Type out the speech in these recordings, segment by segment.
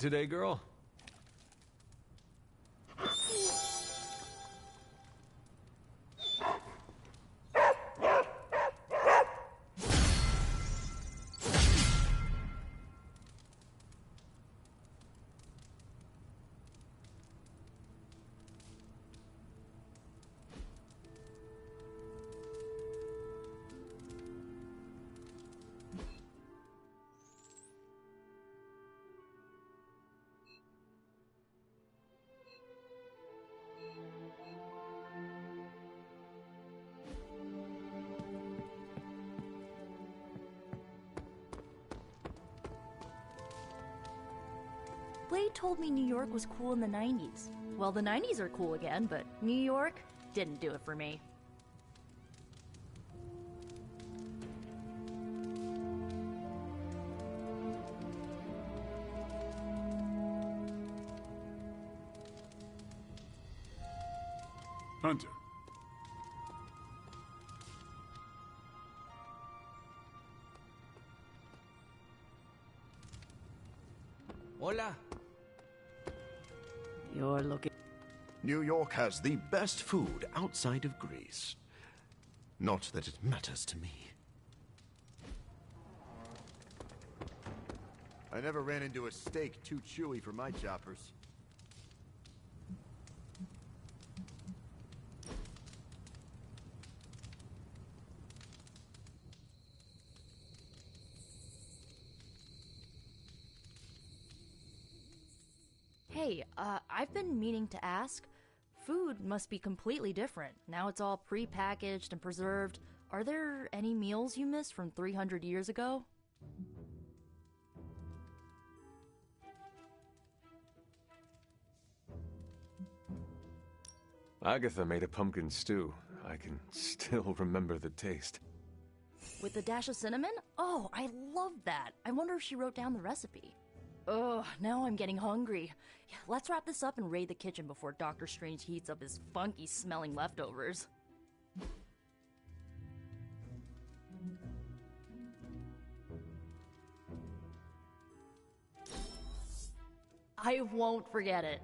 Today, girl? Blade told me New York was cool in the 90s. Well, the 90s are cool again, but New York didn't do it for me. Hunter. Hola. You're looking... New York has the best food outside of Greece. Not that it matters to me. I never ran into a steak too chewy for my choppers. Hey, I've been meaning to ask. Food must be completely different. Now it's all pre-packaged and preserved. Are there any meals you missed from 300 years ago? Agatha made a pumpkin stew. I can still remember the taste. With a dash of cinnamon? Oh, I love that. I wonder if she wrote down the recipe. Ugh, now I'm getting hungry. Yeah, let's wrap this up and raid the kitchen before Doctor Strange heats up his funky-smelling leftovers. I won't forget it.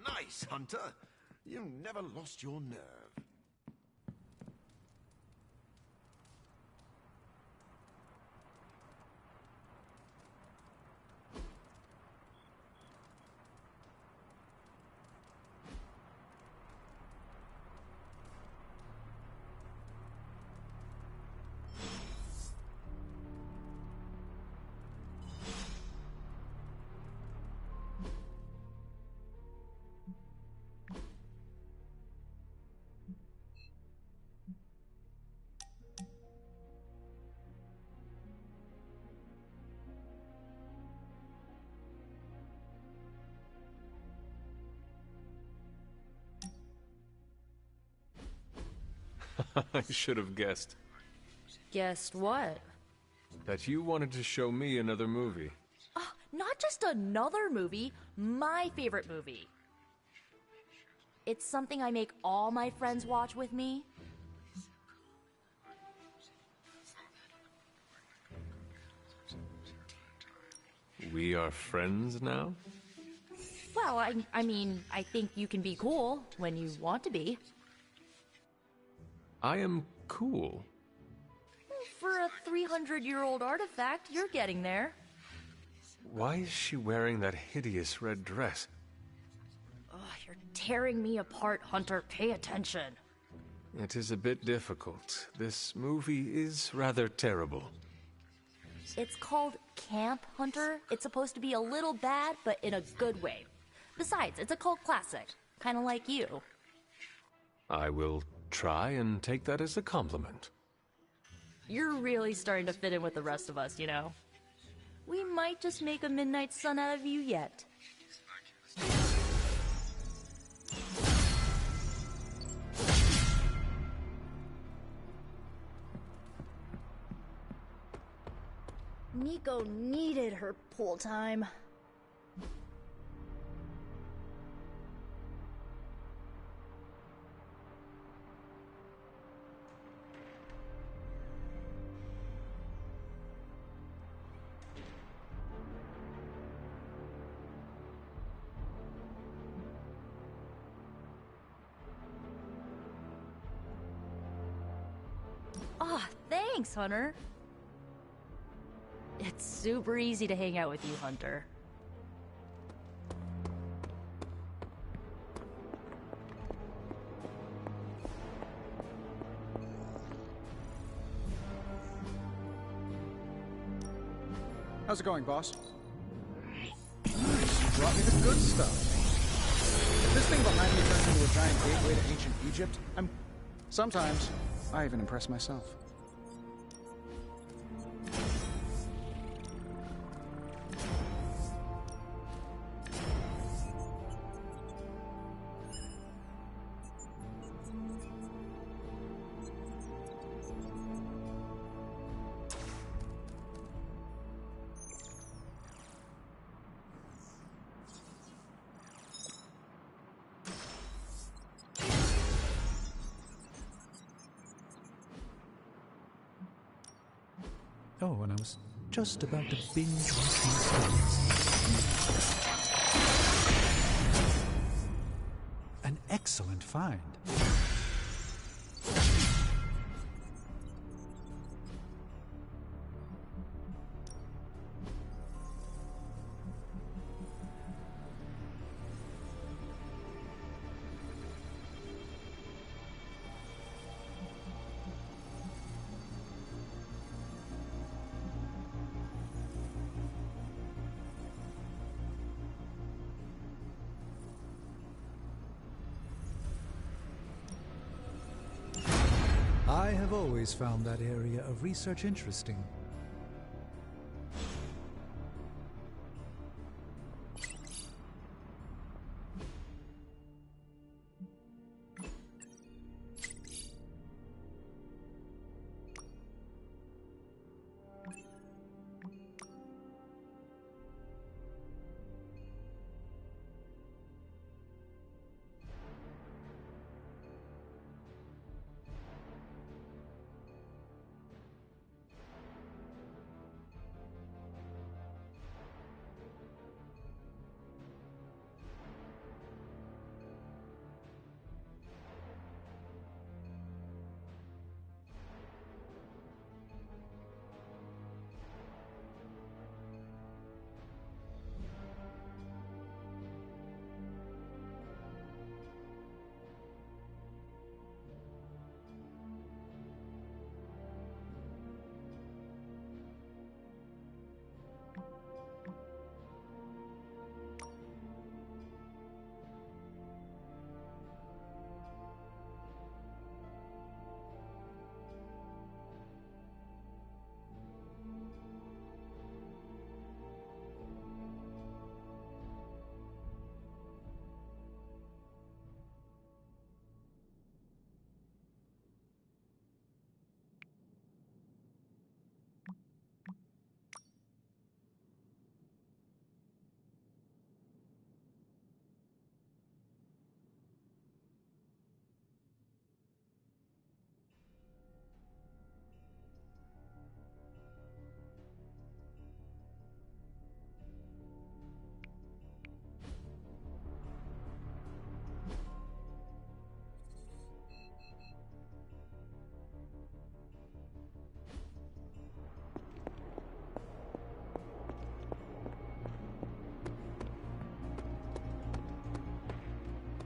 Nice, Hunter. You never lost your nerve. I should have guessed. Guessed what? That you wanted to show me another movie. Not just another movie, my favorite movie. It's something I make all my friends watch with me. We are friends now? Well, I mean, I think you can be cool when you want to be. I am cool. For a 300-year-old artifact, you're getting there. Why is she wearing that hideous red dress? Ugh, you're tearing me apart, Hunter. Pay attention. It is a bit difficult. This movie is rather terrible. It's called Camp, Hunter. It's supposed to be a little bad, but in a good way. Besides, it's a cult classic. Kind of like you. I will try and take that as a compliment. You're really starting to fit in with the rest of us, you know. We might just make a midnight sun out of you yet. Nico needed her pool time. Ah, thanks, Hunter. It's super easy to hang out with you, Hunter. How's it going, boss? Nice, you brought me the good stuff. If this thing behind me turns into a giant gateway to ancient Egypt, sometimes, I even impress myself. Oh, and I was just about to binge watch these things. An excellent find. I have always found that area of research interesting.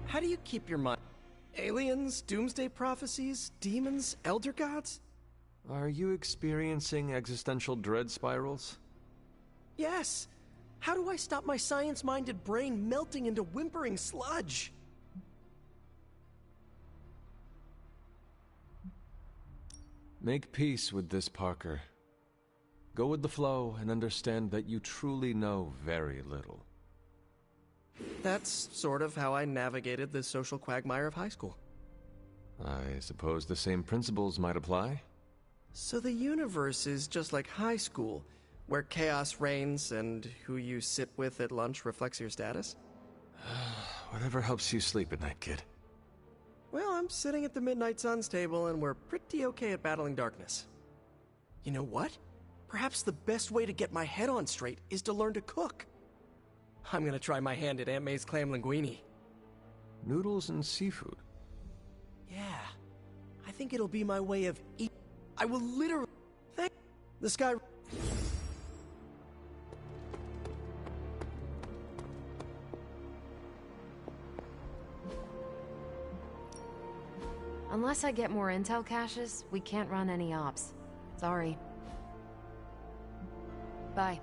How do you keep your mind? Aliens, doomsday prophecies, demons, elder gods? Are you experiencing existential dread spirals? Yes! How do I stop my science-minded brain melting into whimpering sludge? Make peace with this, Parker. Go with the flow and understand that you truly know very little. That's sort of how I navigated the social quagmire of high school. I suppose the same principles might apply. So the universe is just like high school, Where chaos reigns and who you sit with at lunch reflects your status? Whatever helps you sleep at night, kid. Well, I'm sitting at the Midnight Sun's table and we're pretty okay at battling darkness. You know what? Perhaps the best way to get my head on straight is to learn to cook. I'm gonna try my hand at Aunt May's clam linguine. Noodles and seafood. Yeah, I think it'll be my way of eating. I will literally thank the sky. Unless I get more intel caches, we can't run any ops. Sorry. Bye.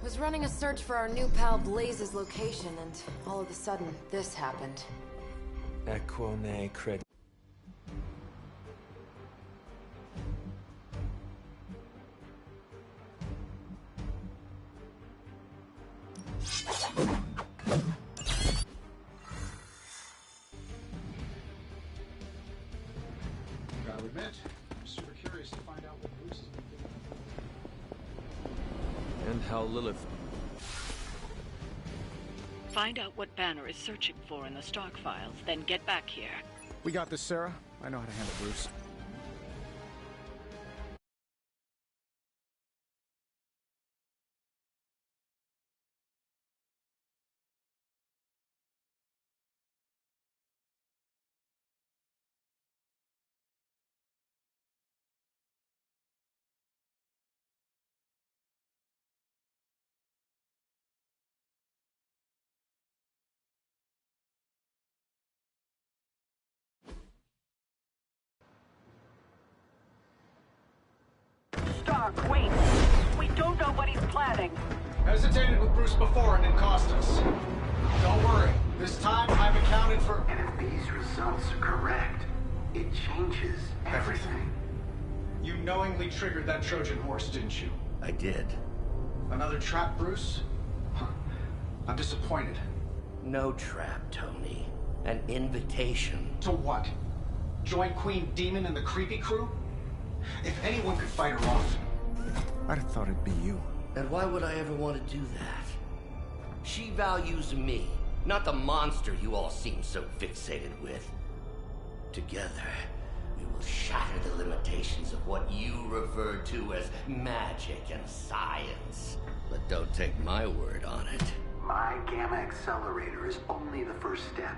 Was running a search for our new pal Blaze's location, and all of a sudden, this happened. Equone cred. Gotta admit, I'm super curious to find out what Bruce has been doing. And how Lilith. Find out what Banner is searching for in the stock files, then get back here. We got this, Sarah. I know how to handle Bruce. Stark, wait! We don't know what he's planning. Hesitated with Bruce before and it cost us. Don't worry. This time I've accounted for... And if these results are correct, it changes everything. You knowingly triggered that Trojan horse, didn't you? I did. Another trap, Bruce? Huh. I'm disappointed. No trap, Tony. An invitation. To what? Join Queen Demon and the creepy crew? If anyone could fight her off, I'd have thought it'd be you. And why would I ever want to do that? She values me, not the monster you all seem so fixated with. Together, we will shatter the limitations of what you refer to as magic and science. But don't take my word on it. My Gamma Accelerator is only the first step.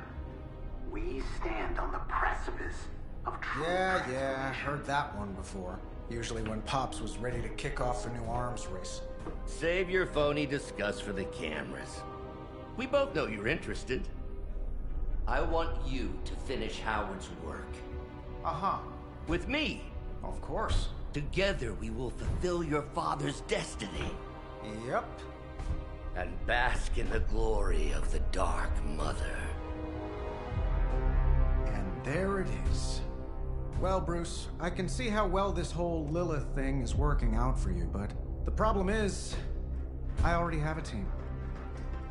We stand on the precipice of true Yeah, heard that one before. Usually when Pops was ready to kick off a new arms race. Save your phony disgust for the cameras. We both know you're interested. I want you to finish Howard's work. Uh-huh. With me. Of course. Together we will fulfill your father's destiny. Yep. And bask in the glory of the Dark Mother. And there it is. Well, Bruce, I can see how well this whole Lilith thing is working out for you, but the problem is, I already have a team.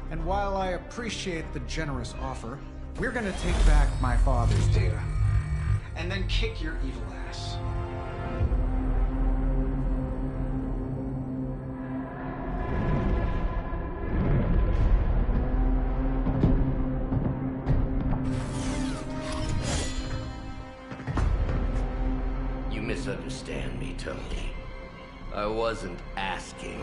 And while I appreciate the generous offer, we're gonna take back my father's data, and then kick your evil ass. You misunderstand me, Tony. I wasn't asking.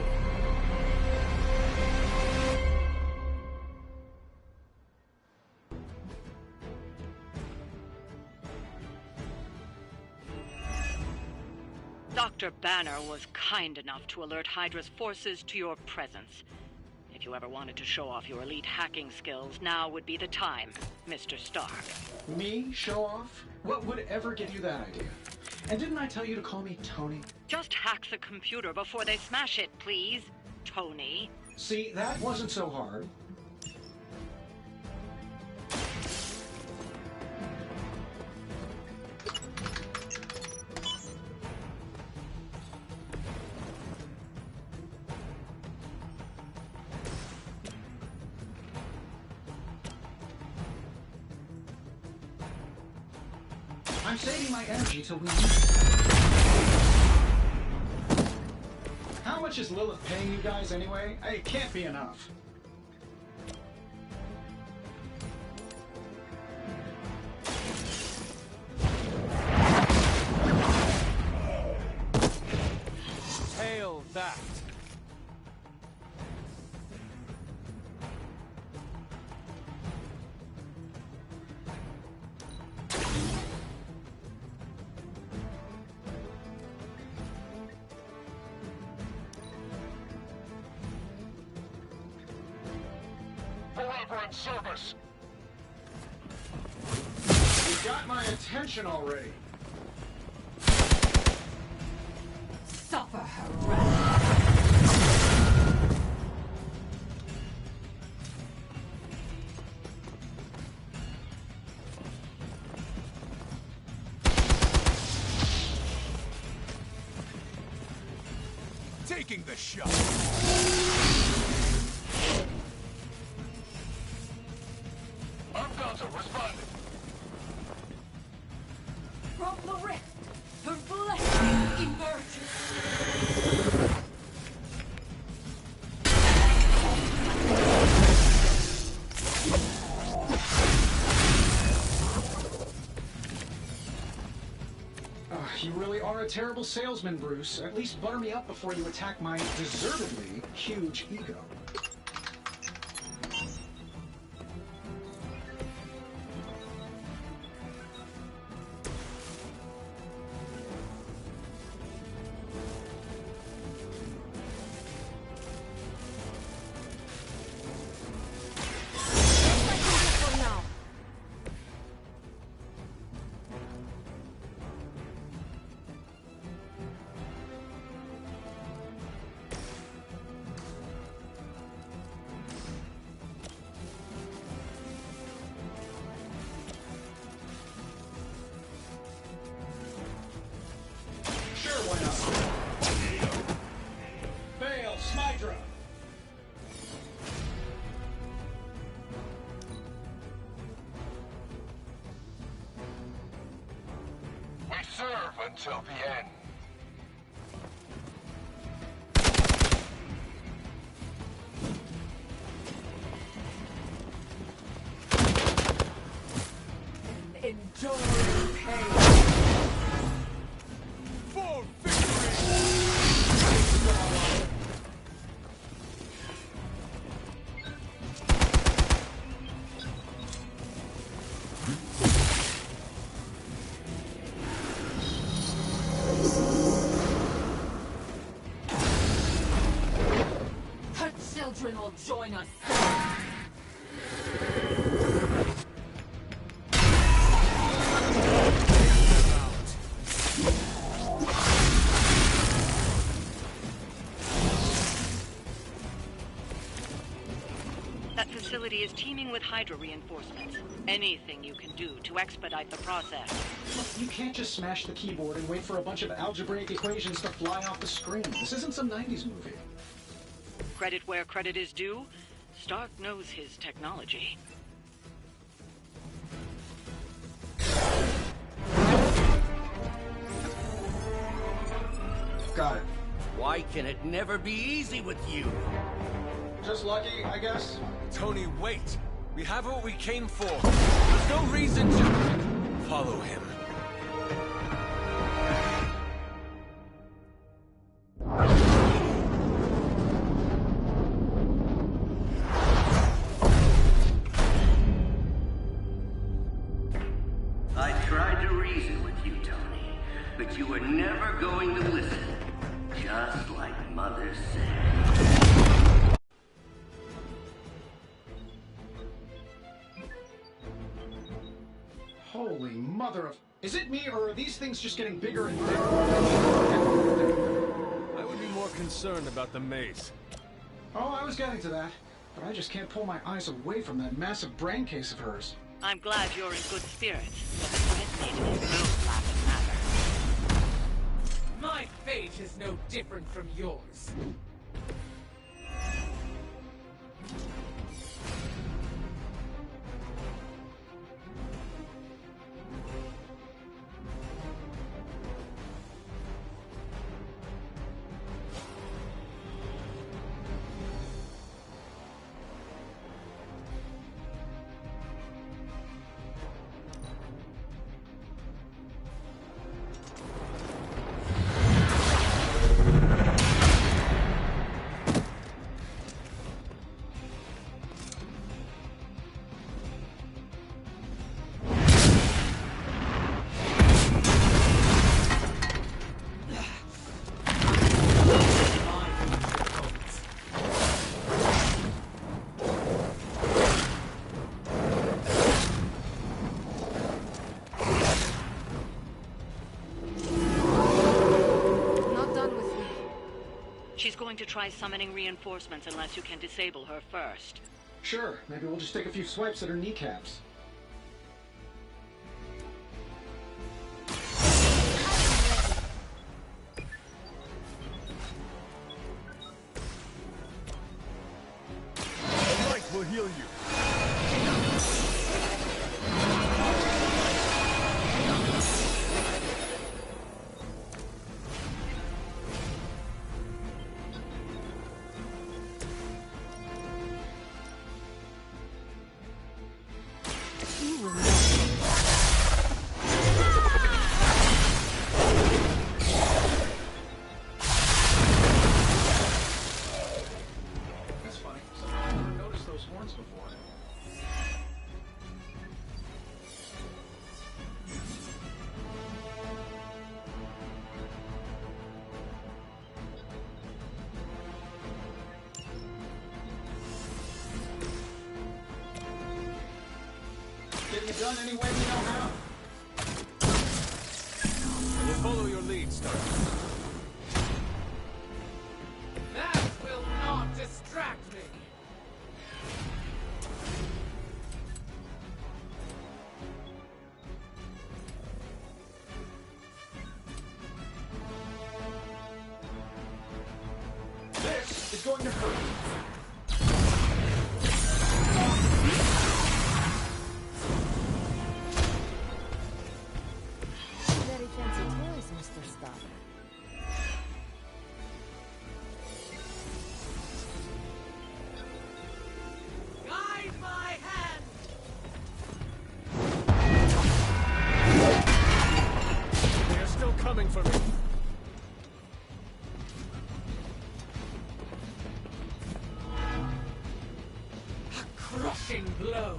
Dr. Banner was kind enough to alert Hydra's forces to your presence. If you ever wanted to show off your elite hacking skills, now would be the time, Mr. Stark. Me? Show off? What would ever give you that idea? And didn't I tell you to call me Tony? Just hack the computer before they smash it, please, Tony. See, that wasn't so hard. I'm saving my energy till we need it. How much is Lilith paying you guys anyway? It can't be enough. Hail that! Service. You got my attention already. Suffer her wrath. Taking the shot. Responding. From the rift, her blessing emerges. You really are a terrible salesman, Bruce. At least butter me up before you attack my deservedly huge ego. Serve until the end. Enduring pain. For victory! Her children will join us. That facility is teeming with Hydra reinforcements. Anything you can do to expedite the process. Look, you can't just smash the keyboard and wait for a bunch of algebraic equations to fly off the screen. This isn't some 90s movie. Credit where credit is due, Stark knows his technology. Got it. Why can it never be easy with you? Just lucky, I guess. Tony, wait! We have what we came for. There's no reason to follow him. I tried to reason with you, Tony, but you were never going to listen. Just like Mother said. Holy mother of... Is it me, or are these things just getting bigger and bigger? I would be more concerned about the maze. Oh, I was getting to that. But I just can't pull my eyes away from that massive brain case of hers. I'm glad you're in good spirits, but the Smith Maiden is no laughing matter. My fate is no different from yours. She's going to try summoning reinforcements unless you can disable her first. Sure, maybe we'll just take a few swipes at her kneecaps. The light will heal you. That's funny. I've never noticed those horns before. Getting it done any way we know how. I will follow your lead, Stark. That will not distract me. This is going to hurt. Very fancy toys, Mr. Stark. Guide my hand. They are still coming for me. A crushing blow.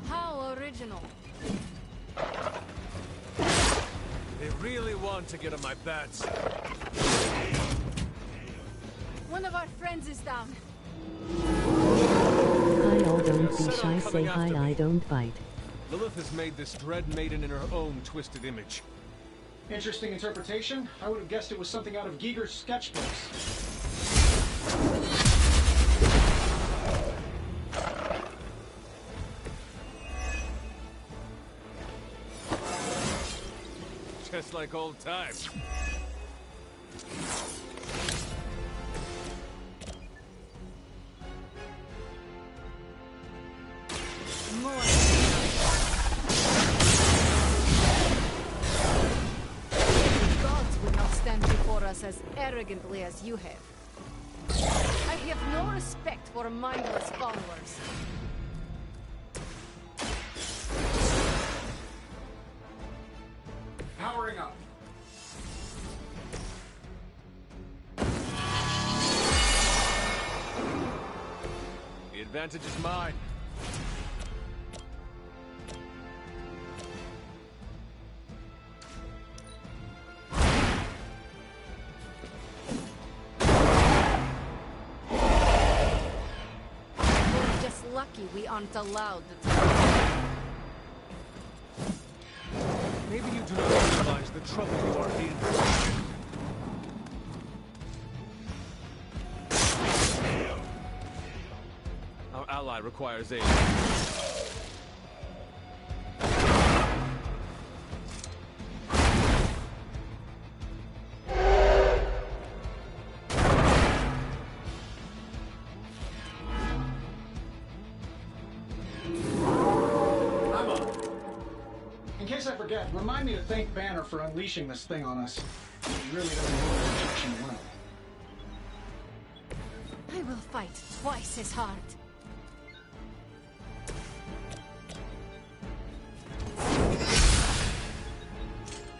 How original. They really want to get on my bad side. One of our friends is down. Hi, all don't be Set on shy, say coming hi, after me. I don't bite. Lilith has made this dread maiden in her own twisted image. Interesting interpretation. I would have guessed it was something out of Giger's sketchbooks. Just like old times. Gods would not stand before us as arrogantly as you have. I have no respect for mindless followers. advantage is mine. We're just lucky we aren't allowed to. Maybe you do not realize the trouble you are in. Our ally requires aid. In case I forget, remind me to thank Banner for unleashing this thing on us. He really doesn't know the injection well. I will fight twice as hard.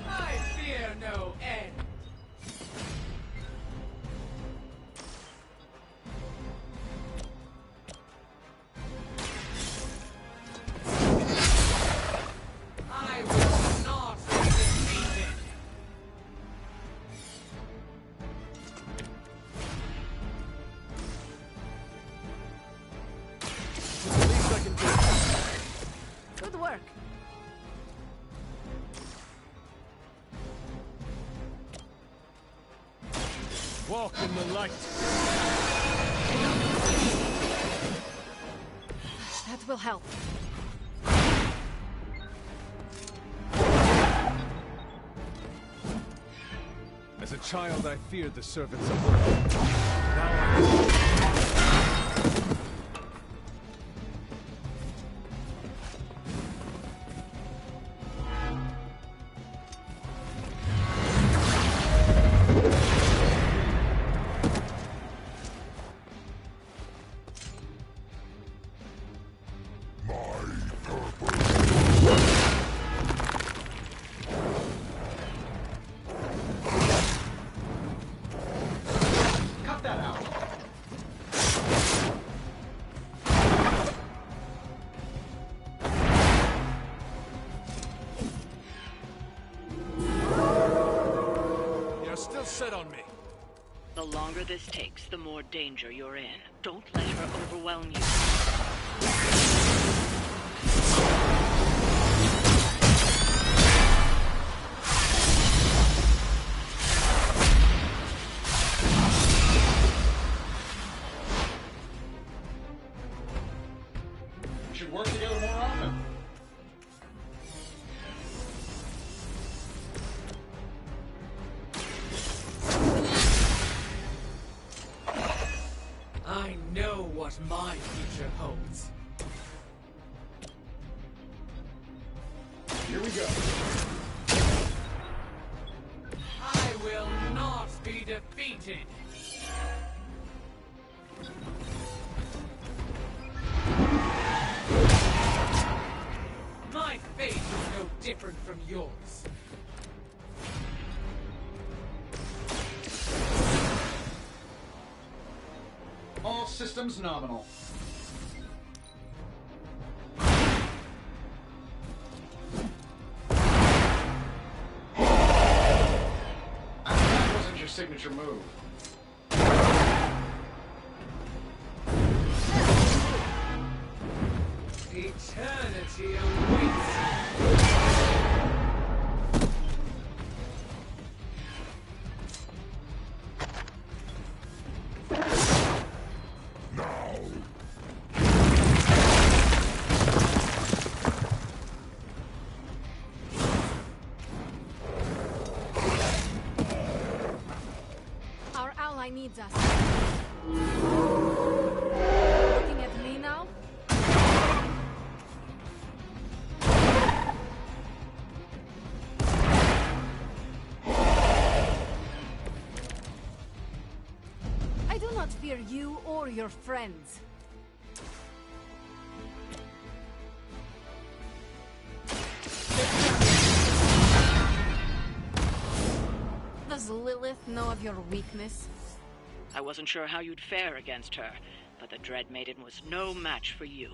I fear no end. I will not be defeated. It's the least I can do. Good work. Walk in the light. That will help. As a child, I feared the servants of Earth. Now Cut that out. you're still set on me. The longer this takes, the more danger you're in. Don't let her overwhelm you. We should work together more often. I know what my future holds. Here we go. I will not be defeated. My fate is no different from yours. All systems nominal. That wasn't your signature move. Eternity awaits. Our ally needs us. Looking at me now? I do not fear you or your friends. Does Lilith know of your weakness? I wasn't sure how you'd fare against her, but but the Dread Maiden was no match for you.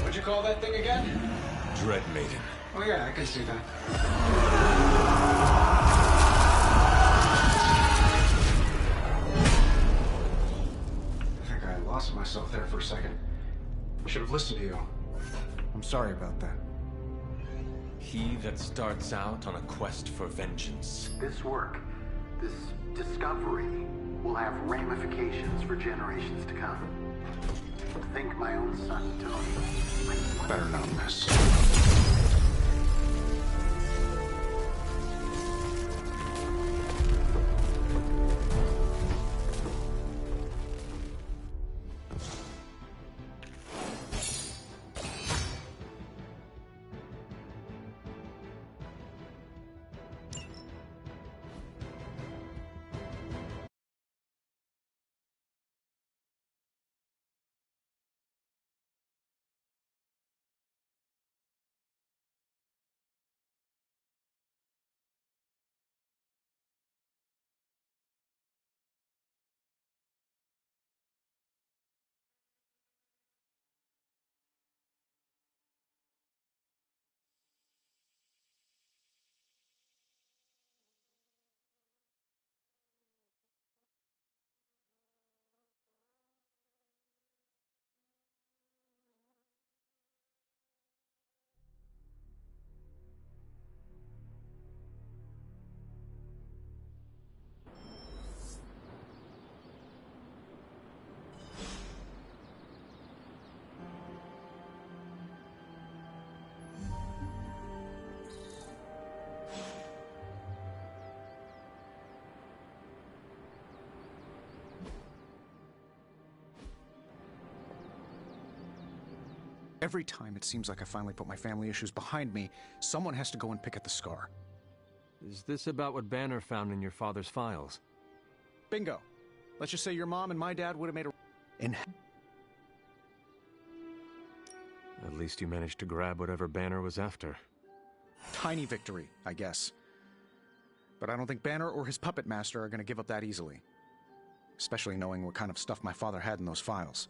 What'd you call that thing again? Dread Maiden. Oh yeah, I can see that. I think I lost myself there for a second. I should have listened to you. I'm sorry about that. He that starts out on a quest for vengeance. This work, this discovery, will have ramifications for generations to come. Think my own son, Tony. Better not miss. Every time it seems like I finally put my family issues behind me, someone has to go and pick at the scar. Is this about what Banner found in your father's files? Bingo. Let's just say your mom and my dad would have made a... At least you managed to grab whatever Banner was after. Tiny victory, I guess. But I don't think Banner or his puppet master are going to give up that easily. Especially knowing what kind of stuff my father had in those files.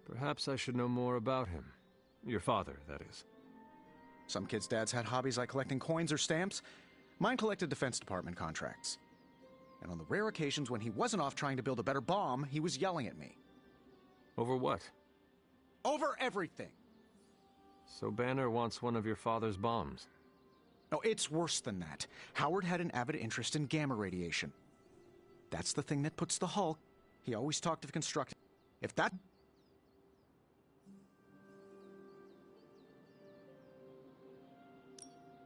Perhaps I should know more about him. Your father, that is. Some kids' dads had hobbies like collecting coins or stamps. Mine collected Defense Department contracts. And on the rare occasions when he wasn't off trying to build a better bomb, he was yelling at me. Over what? Over everything! So Banner wants one of your father's bombs? No, it's worse than that. Howard had an avid interest in gamma radiation. That's the thing that puts the Hulk. He always talked of constructing... If that...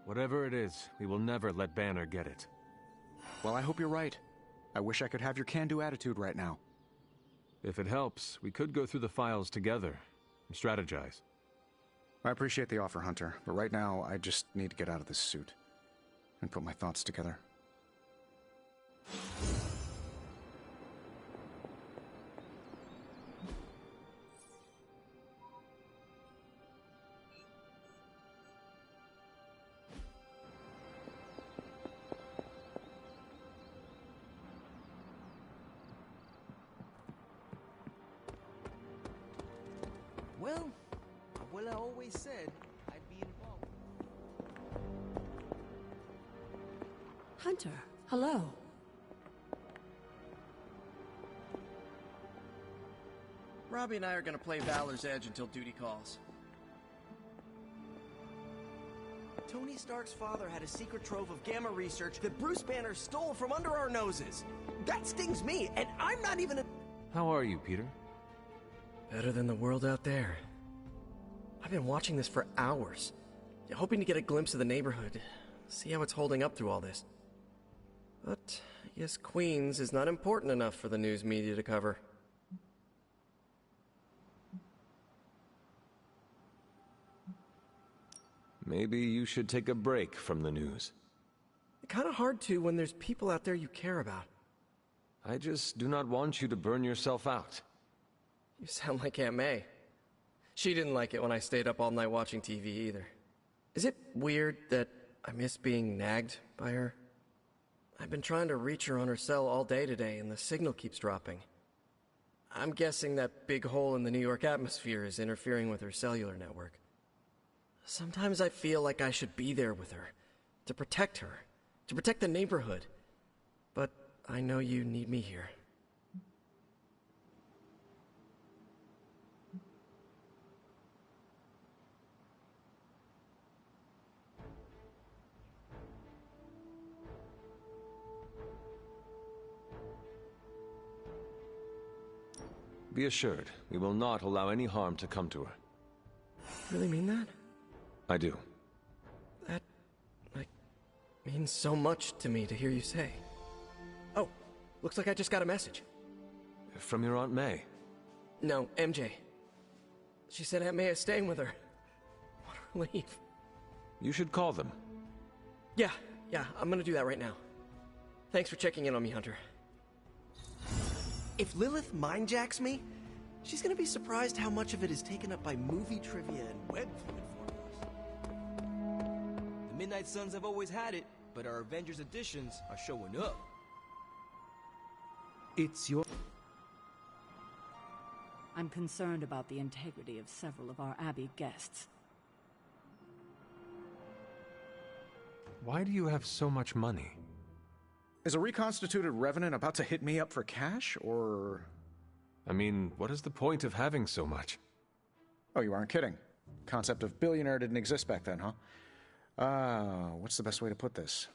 Whatever it is, we will never let Banner get it. Well, I hope you're right. I wish I could have your can-do attitude right now. If it helps, we could go through the files together and strategize. I appreciate the offer, Hunter, but right now I just need to get out of this suit and put my thoughts together. Well, Abuela always said I'd be involved. Hunter, hello. Robbie and I are gonna play Valor's Edge until duty calls. Tony Stark's father had a secret trove of gamma research that Bruce Banner stole from under our noses. That stings me, and I'm not even a... How are you, Peter? Better than the world out there. I've been watching this for hours, hoping to get a glimpse of the neighborhood, see how it's holding up through all this. But I guess Queens is not important enough for the news media to cover. Maybe you should take a break from the news. Kind of hard to when there's people out there you care about. I just do not want you to burn yourself out. You sound like Aunt May. She didn't like it when I stayed up all night watching TV either. Is it weird that I miss being nagged by her? I've been trying to reach her on her cell all day today, and the signal keeps dropping. I'm guessing that big hole in the New York atmosphere is interfering with her cellular network. Sometimes I feel like I should be there with her, to protect her, to protect the neighborhood. But I know you need me here. Be assured, we will not allow any harm to come to her. Really mean that? I do. That, means so much to me to hear you say. Oh, looks like I just got a message. From your Aunt May? No, MJ. She said Aunt May is staying with her. What a relief. You should call them. Yeah, I'm gonna do that right now. Thanks for checking in on me, Hunter. If Lilith mindjacks me, she's gonna be surprised how much of it is taken up by movie trivia and web fluid formulas. The Midnight Suns have always had it, but our Avengers editions are showing up. It's your... I'm concerned about the integrity of several of our Abbey guests. Why do you have so much money? Is a reconstituted revenant about to hit me up for cash, or... I mean, what is the point of having so much? Oh, you aren't kidding. Concept of billionaire didn't exist back then, huh? What's the best way to put this?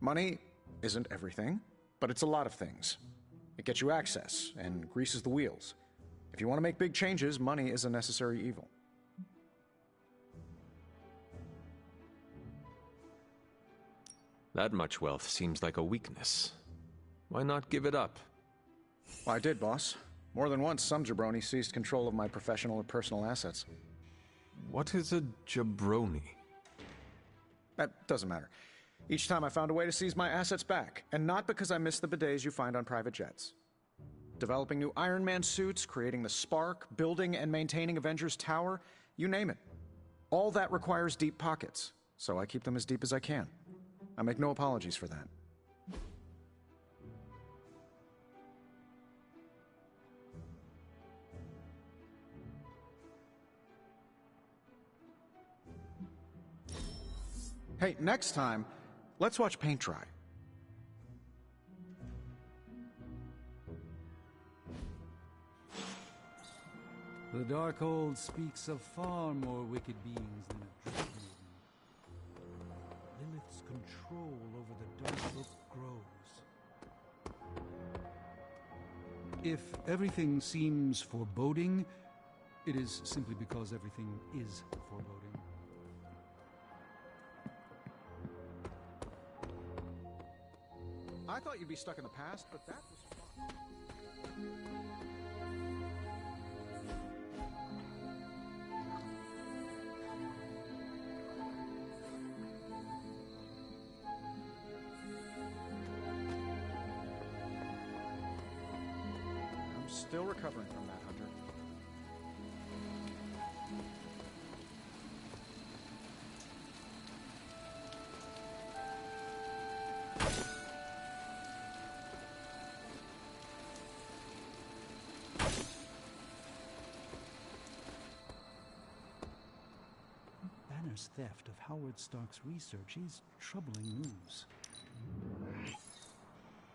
Money isn't everything, but it's a lot of things. It gets you access and greases the wheels. If you want to make big changes, money is a necessary evil. That much wealth seems like a weakness. Why not give it up? Well, I did, boss. More than once, some jabroni seized control of my professional or personal assets. What is a jabroni? That doesn't matter. Each time I found a way to seize my assets back, and not because I missed the bidets you find on private jets. Developing new Iron Man suits, creating the Spark, building and maintaining Avengers Tower, you name it. All that requires deep pockets, so I keep them as deep as I can. I make no apologies for that. Hey, next time, let's watch paint dry. The Darkhold speaks of far more wicked beings than a dread maiden. Lilith's control over the Darkhold grows. If everything seems foreboding, it is simply because everything is foreboding. I thought you'd be stuck in the past, but that was fun. I'm still recovering from that, Hunter. Banner's theft of Howard Stark's research is troubling news.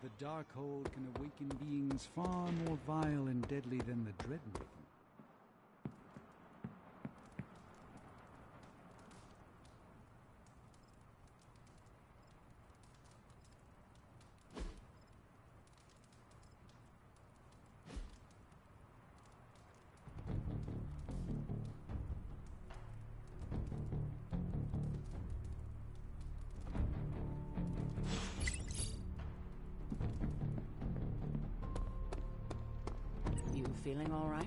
The Darkhold can awaken beings far more vile and deadly than the Dread Maiden. You feeling all right?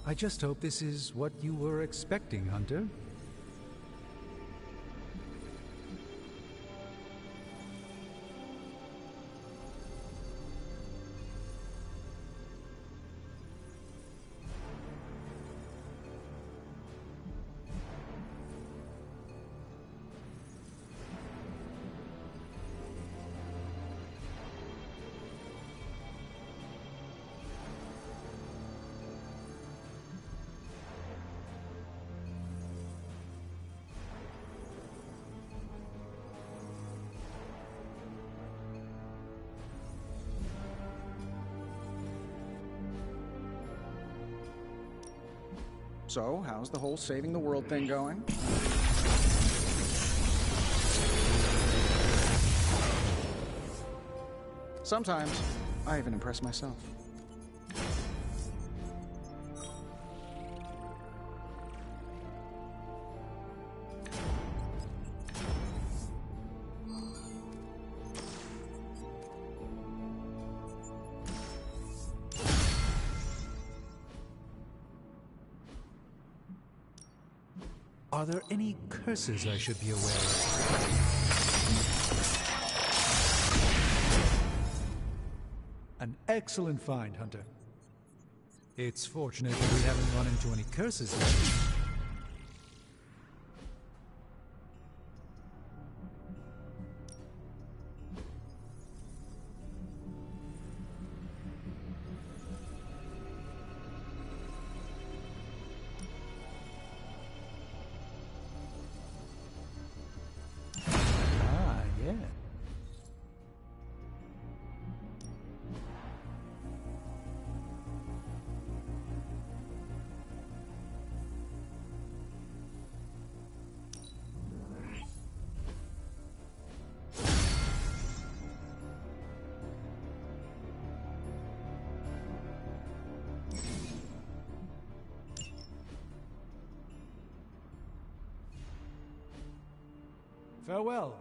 I just hope this is what you were expecting, Hunter. So, how's the whole saving the world thing going? Sometimes, I even impress myself. Are there any curses I should be aware of? An excellent find, Hunter. It's fortunate that we haven't run into any curses yet. Farewell.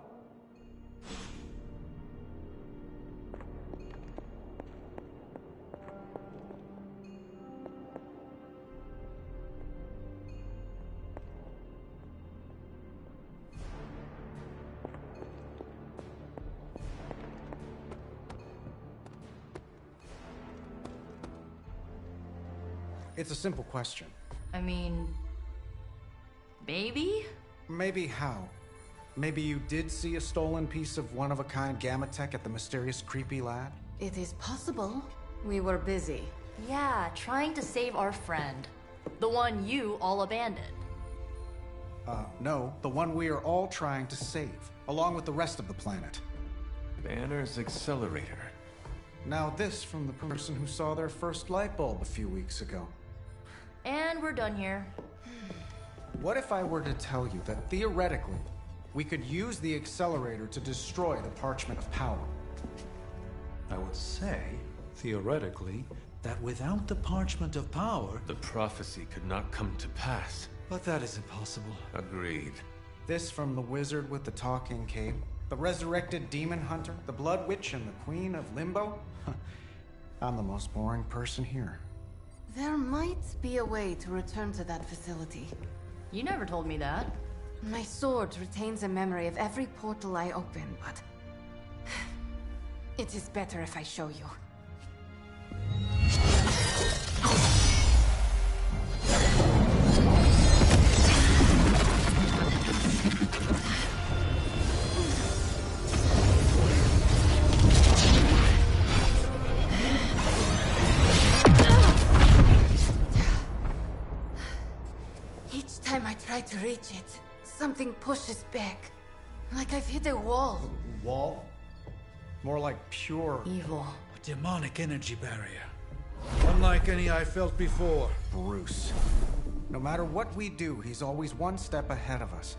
It's a simple question. I mean, maybe? Maybe how? Maybe you did see a stolen piece of one-of-a-kind gamma tech at the mysterious creepy lab? It is possible. We were busy. Yeah, trying to save our friend. The one you all abandoned. No, the one we are all trying to save, along with the rest of the planet. Banner's accelerator. Now this from the person who saw their first light bulb a few weeks ago. And we're done here. What if I were to tell you that theoretically, we could use the accelerator to destroy the Parchment of Power? I would say, theoretically, that without the Parchment of Power... the prophecy could not come to pass. But that is impossible. Agreed. This from the wizard with the talking cape, the resurrected demon hunter, the blood witch, and the queen of limbo? I'm the most boring person here. There might be a way to return to that facility. You never told me that. My sword retains a memory of every portal I open, but... it is better if I show you. Each time I try to reach it, something pushes back. Like I've hit a wall. Wall? More like pure... evil. A demonic energy barrier. Unlike any I felt before. Bruce. No matter what we do, he's always one step ahead of us.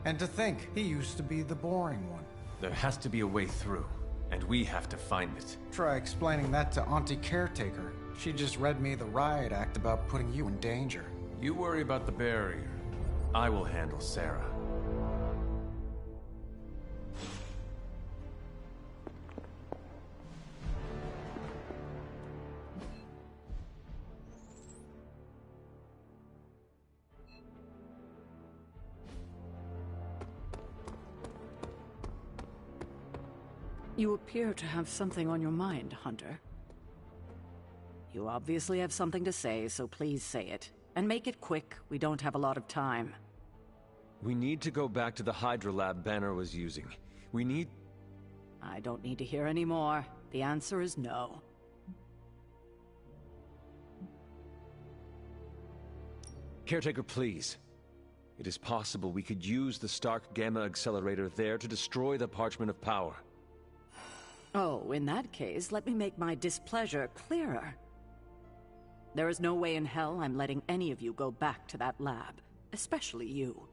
And to think, he used to be the boring one. There has to be a way through, and we have to find it. Try explaining that to Auntie Caretaker. She just read me the riot act about putting you in danger. You worry about the barrier. I will handle Sarah. You appear to have something on your mind, Hunter. You obviously have something to say, so please say it. And make it quick, we don't have a lot of time. We need to go back to the Hydra lab Banner was using. We need... I don't need to hear any more. The answer is no. Caretaker, please. It is possible we could use the Stark Gamma Accelerator there to destroy the Parchment of Power. Oh, in that case, let me make my displeasure clearer. There is no way in hell I'm letting any of you go back to that lab, especially you.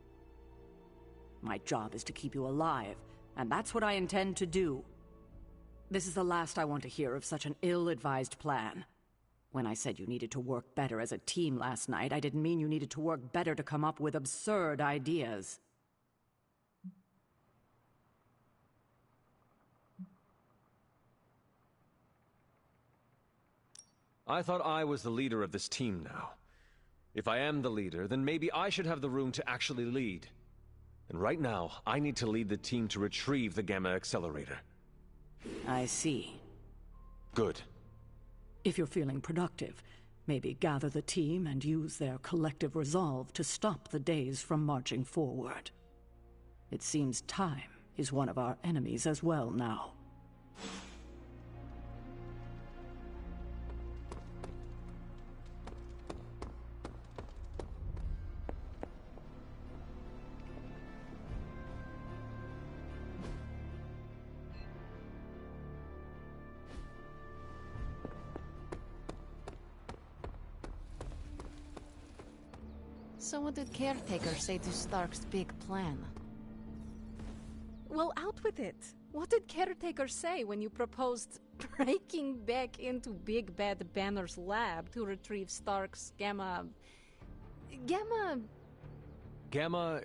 My job is to keep you alive, and that's what I intend to do. This is the last I want to hear of such an ill-advised plan. When I said you needed to work better as a team last night, I didn't mean you needed to work better to come up with absurd ideas. I thought I was the leader of this team now. If I am the leader, then maybe I should have the room to actually lead. And right now, I need to lead the team to retrieve the Gamma Accelerator. I see. Good. If you're feeling productive, maybe gather the team and use their collective resolve to stop the days from marching forward. It seems time is one of our enemies as well now. So what did Caretaker say to Stark's big plan? Well, out with it. What did Caretaker say when you proposed breaking back into Big Bad Banner's lab to retrieve Stark's Gamma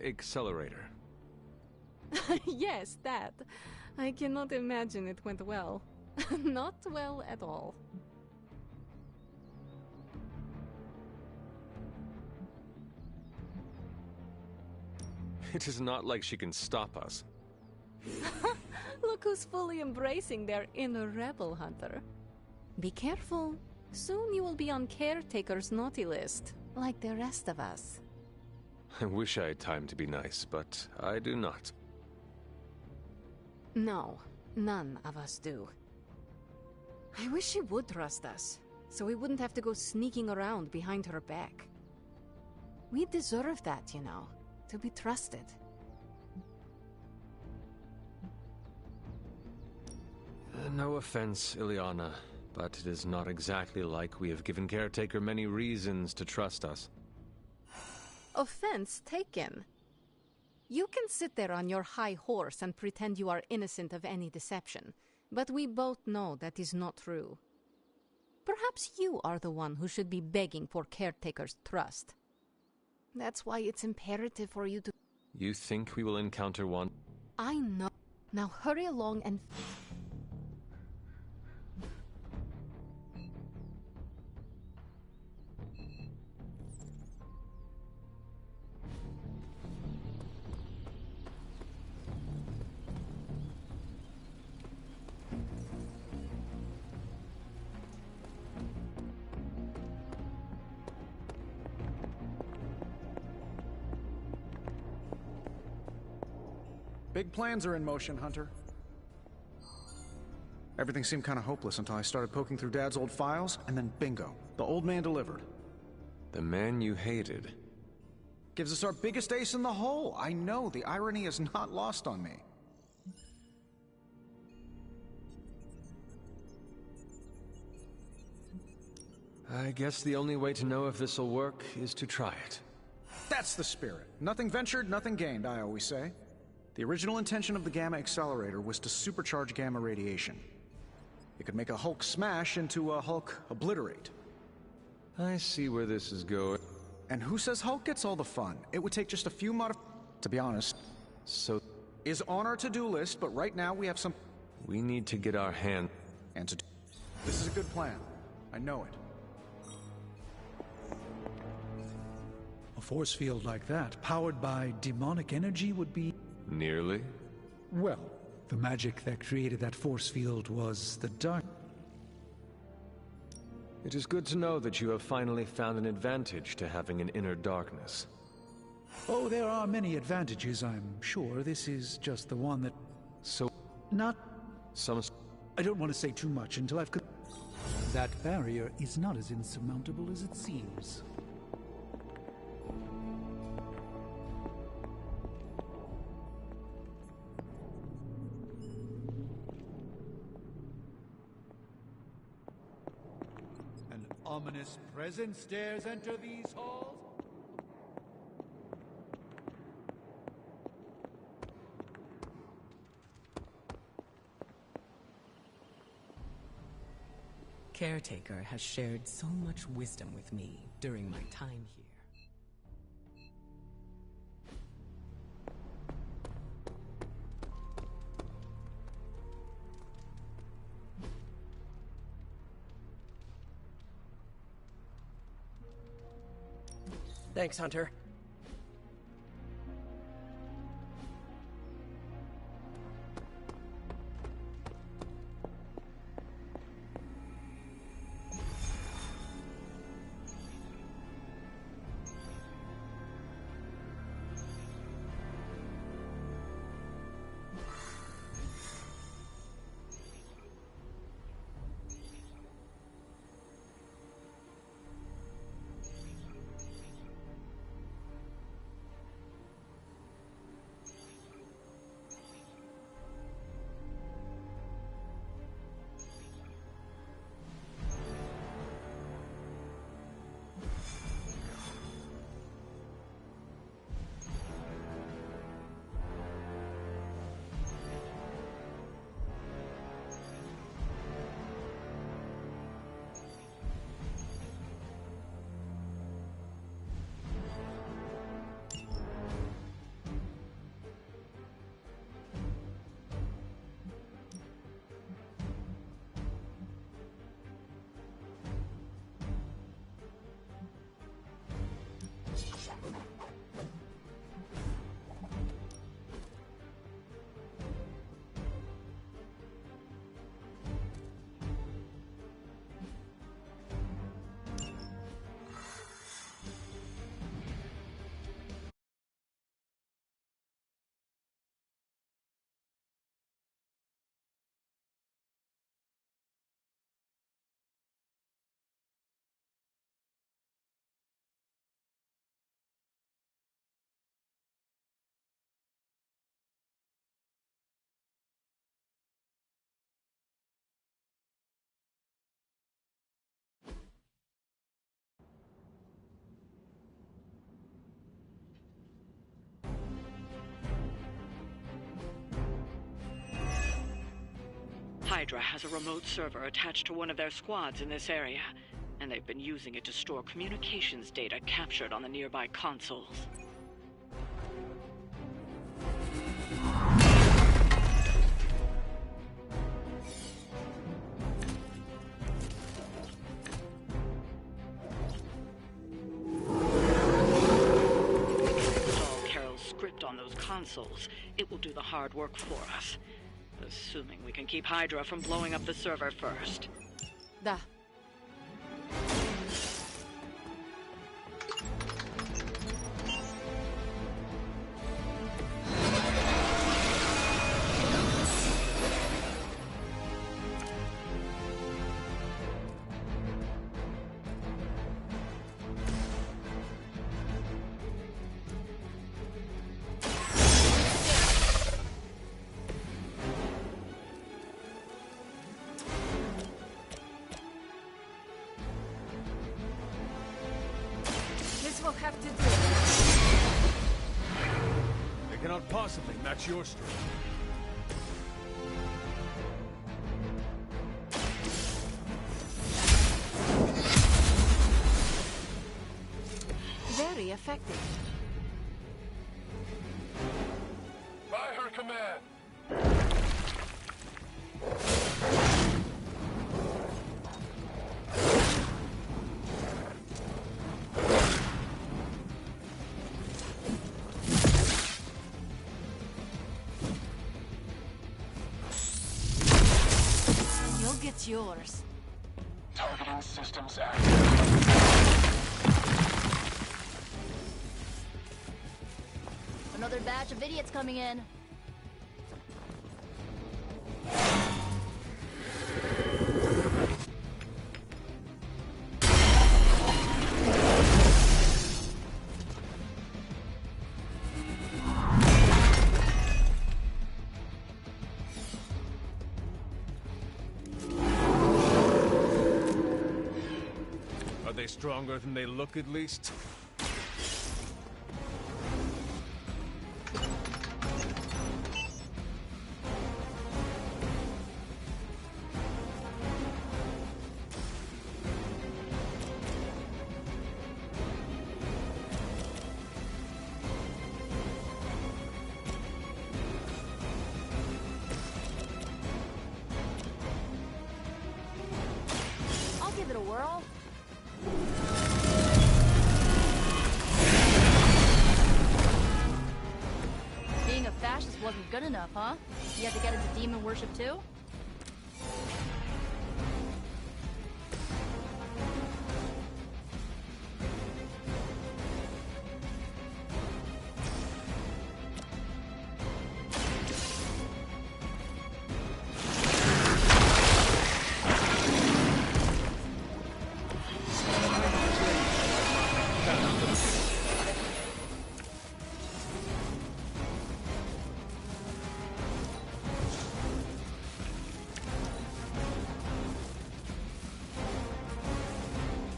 Accelerator. Yes, that. I cannot imagine it went well. Not well at all. It is not like she can stop us. Look who's fully embracing their inner rebel, Hunter. Be careful. Soon you will be on Caretaker's naughty list, like the rest of us. I wish I had time to be nice, but I do not. No, none of us do. I wish she would trust us, so we wouldn't have to go sneaking around behind her back. We deserve that, you know. To be trusted. No offense, Ileana, but it is not exactly like we have given Caretaker many reasons to trust us. Offense taken. You can sit there on your high horse and pretend you are innocent of any deception, but we both know that is not true. Perhaps you are the one who should be begging for Caretaker's trust. That's why it's imperative for you to... You think we will encounter one? I know. Now hurry along and... Big plans are in motion, Hunter. Everything seemed kind of hopeless until I started poking through Dad's old files, and then bingo, the old man delivered. The man you hated. Gives us our biggest ace in the hole. I know, the irony is not lost on me. I guess the only way to know if this'll work is to try it. That's the spirit. Nothing ventured, nothing gained, I always say. The original intention of the Gamma Accelerator was to supercharge gamma radiation. It could make a Hulk smash into a Hulk obliterate. I see where this is going. And who says Hulk gets all the fun? It would take just a few to be honest. So... is on our to-do list, but right now we have some... We need to get our hand... And to... This is a good plan. I know it. A force field like that, powered by demonic energy, would be... Nearly? Well, The magic that created that force field was the dark. It is good to know that you have finally found an advantage to having an inner darkness. Oh, there are many advantages, I'm sure. This is just the one that... So... Not... Some... I don't want to say too much until I've... That barrier is not as insurmountable as it seems. An ominous presence dares enter these halls? Caretaker has shared so much wisdom with me during my time here. Thanks, Hunter. Hydra has a remote server attached to one of their squads in this area, and they've been using it to store communications data captured on the nearby consoles. Install Carol's script on those consoles. It will do the hard work for us. Assuming we can keep Hydra from blowing up the server first. Da. We'll have to do. They cannot possibly match your strength. Very effective. By her command. It's yours. Targeting systems active. Another batch of idiots coming in. Are they stronger than they look, at least? I'll give it a whirl. Being a fascist wasn't good enough, huh? You had to get into demon worship too?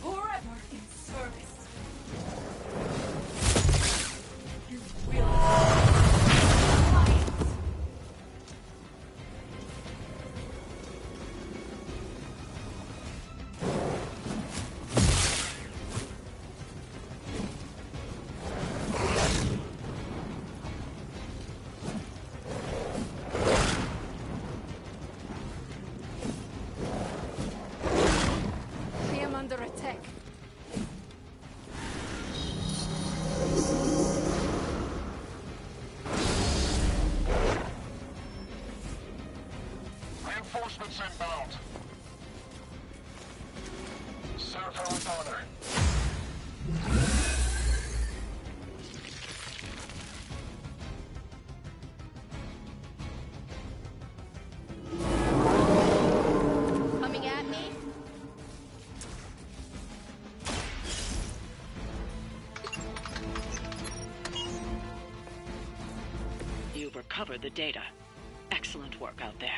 Forever in service. His will. I am under attack. Reinforcements inbound. Serve her with honor. Coming at me? You've recovered the data. Excellent work out there.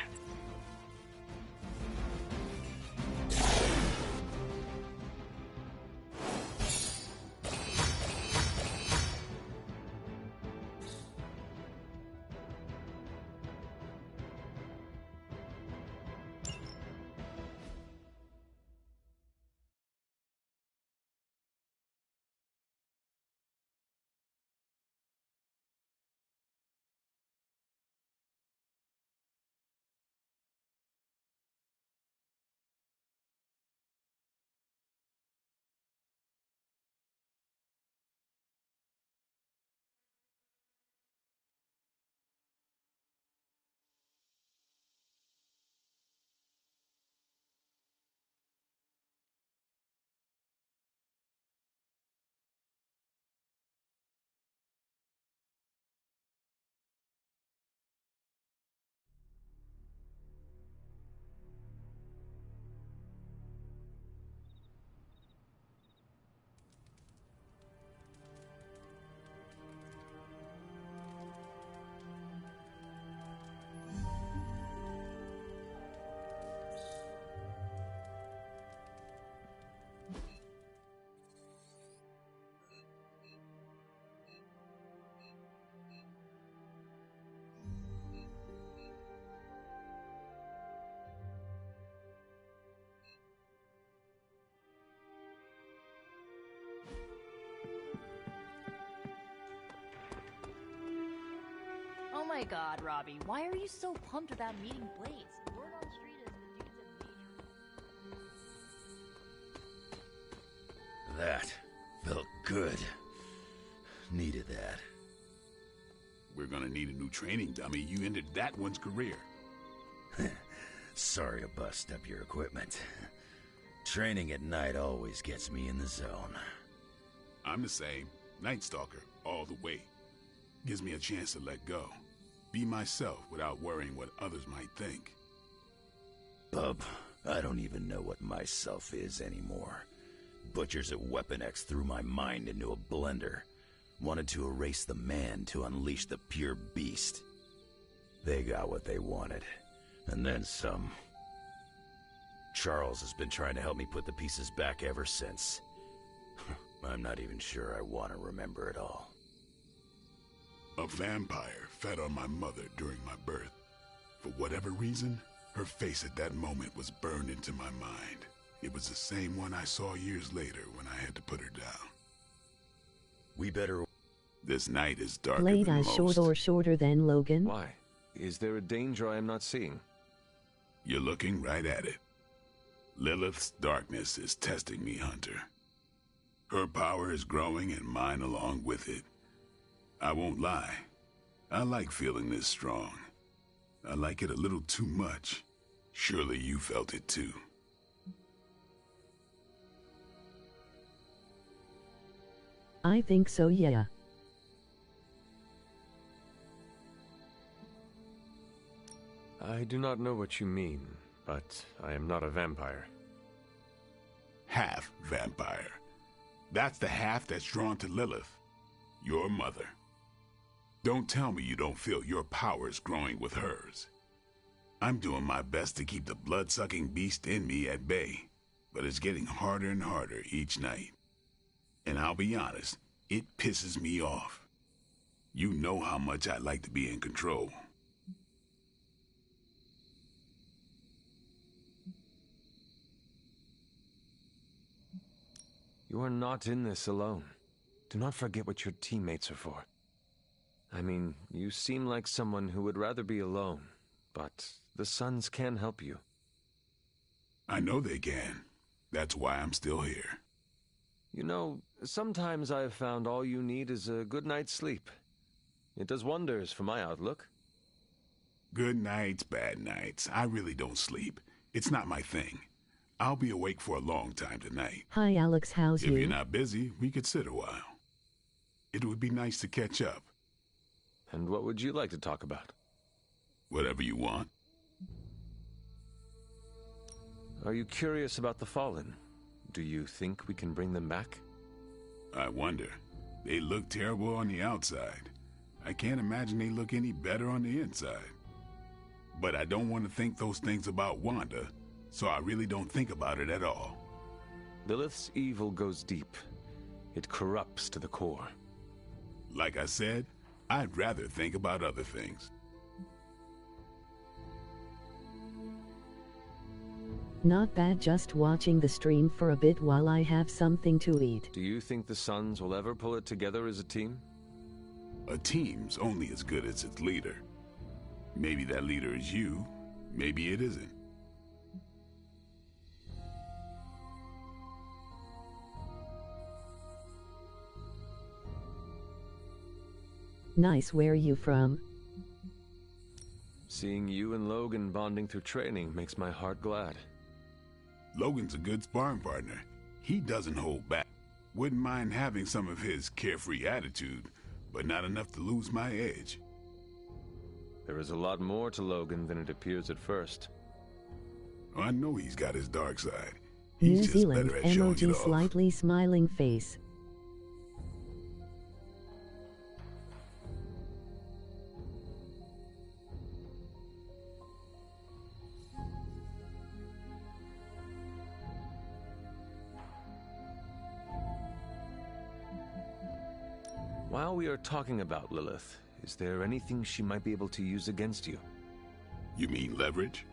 Oh my god, Robbie, why are you so pumped about meeting Blaze? Word on the street is the dude's a major... That felt good. Needed that. We're gonna need a new training dummy. You ended that one's career. Sorry to bust up your equipment. Training at night always gets me in the zone. I'm the same. Night Stalker, all the way. Gives me a chance to let go. Be myself without worrying what others might think. Bub, I don't even know what myself is anymore. Butchers at Weapon X threw my mind into a blender. Wanted to erase the man to unleash the pure beast. They got what they wanted. And then some. Charles has been trying to help me put the pieces back ever since. I'm not even sure I want to remember it all. A vampire fed on my mother during my birth. For whatever reason, her face at that moment was burned into my mind. It was the same one I saw years later when I had to put her down. We better... This night is darker Blade than as most. short or shorter than Logan? Why? Is there a danger I am not seeing? You're looking right at it. Lilith's darkness is testing me, Hunter. Her power is growing and mine along with it. I won't lie. I like feeling this strong. I like it a little too much. Surely you felt it too. I think so, yeah. I do not know what you mean, but I am not a vampire. Half vampire. That's the half that's drawn to Lilith, your mother. Don't tell me you don't feel your powers growing with hers. I'm doing my best to keep the blood-sucking beast in me at bay, but it's getting harder and harder each night. And I'll be honest, it pisses me off. You know how much I like to be in control. You are not in this alone. Do not forget what your teammates are for. I mean, you seem like someone who would rather be alone, but the Sons can help you. I know they can. That's why I'm still here. You know, sometimes I have found all you need is a good night's sleep. It does wonders for my outlook. Good nights, bad nights. I really don't sleep. It's not my thing. I'll be awake for a long time tonight. Hi, Alex, how's If you? you're not busy, we could sit a while. It would be nice to catch up. And what would you like to talk about? Whatever you want. Are you curious about the Fallen? Do you think we can bring them back? I wonder. They look terrible on the outside. I can't imagine they look any better on the inside. But I don't want to think those things about Wanda, so I really don't think about it at all. Lilith's evil goes deep. It corrupts to the core. Like I said, I'd rather think about other things. Not bad, just watching the stream for a bit while I have something to eat. Do you think the Sons will ever pull it together as a team? A team's only as good as its leader. Maybe that leader is you, maybe it isn't. Nice, where are you from? Seeing you and Logan bonding through training makes my heart glad. Logan's a good sparring partner. He doesn't hold back. Wouldn't mind having some of his carefree attitude, but not enough to lose my edge. There is a lot more to Logan than it appears at first. I know he's got his dark side. New He's just Zealand better at showing it emoji, off. slightly smiling face. While we are talking about Lilith, is there anything she might be able to use against you? You mean leverage?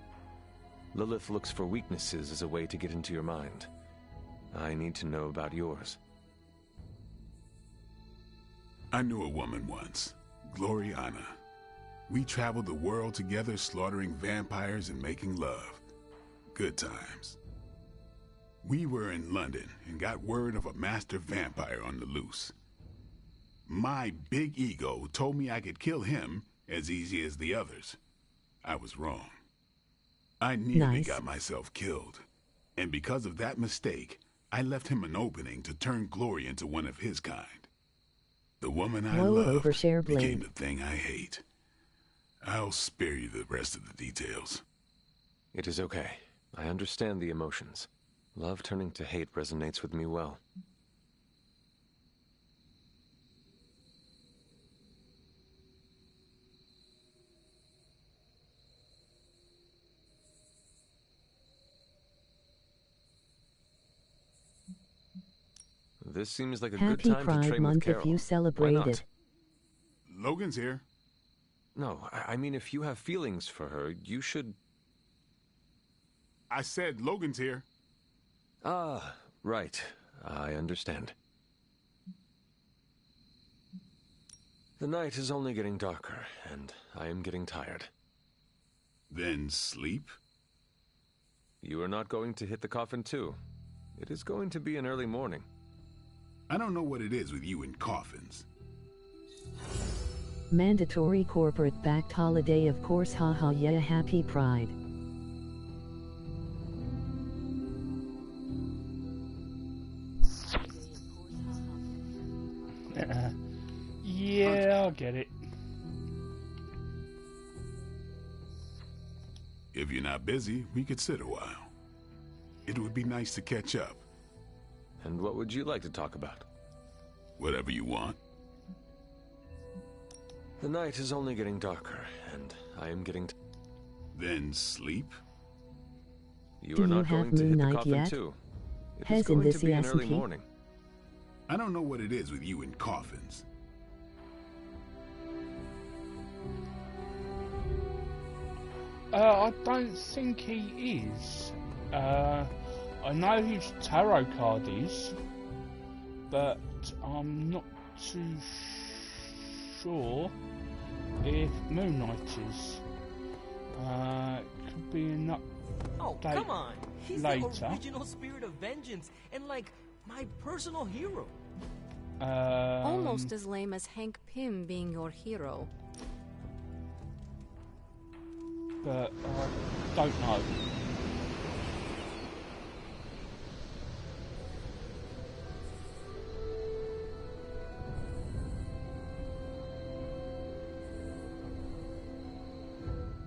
Lilith looks for weaknesses as a way to get into your mind. I need to know about yours. I knew a woman once, Gloriana. We traveled the world together, slaughtering vampires and making love. Good times. We were in London and got word of a master vampire on the loose. My big ego told me I could kill him as easy as the others. I was wrong. I nearly Nice. got myself killed. And because of that mistake, I left him an opening to turn Glory into one of his kind. The woman I Blow loved overshare became blade. the thing I hate. I'll spare you the rest of the details. It is okay. I understand the emotions. Love turning to hate resonates with me well. This seems like a good Happy time to Pride train with Month Carol. if you Why celebrate not? it. Logan's here. No, I mean if you have feelings for her, you should... I said Logan's here. Ah, right. I understand. The night is only getting darker, and I am getting tired. Then sleep? You are not going to hit the coffin too. It is going to be an early morning. I don't know what it is with you and coffins. Mandatory corporate backed holiday, of course, haha, yeah, happy Pride. Yeah, I'll get it. If you're not busy, we could sit a while. It would be nice to catch up. And what would you like to talk about? Whatever you want. The night is only getting darker, and I am getting... Then sleep? You Do are you not have going to hit Moon the Knight coffin yet? too. It Has is going to be an early SNP? morning. I don't know what it is with you and coffins. I don't think he is. I know his tarot card is, but I'm not too sure if Moon Knight is. Could be an update Oh, come on! He's later. the original spirit of vengeance, and like my personal hero. Almost as lame as Hank Pym being your hero. But I don't know.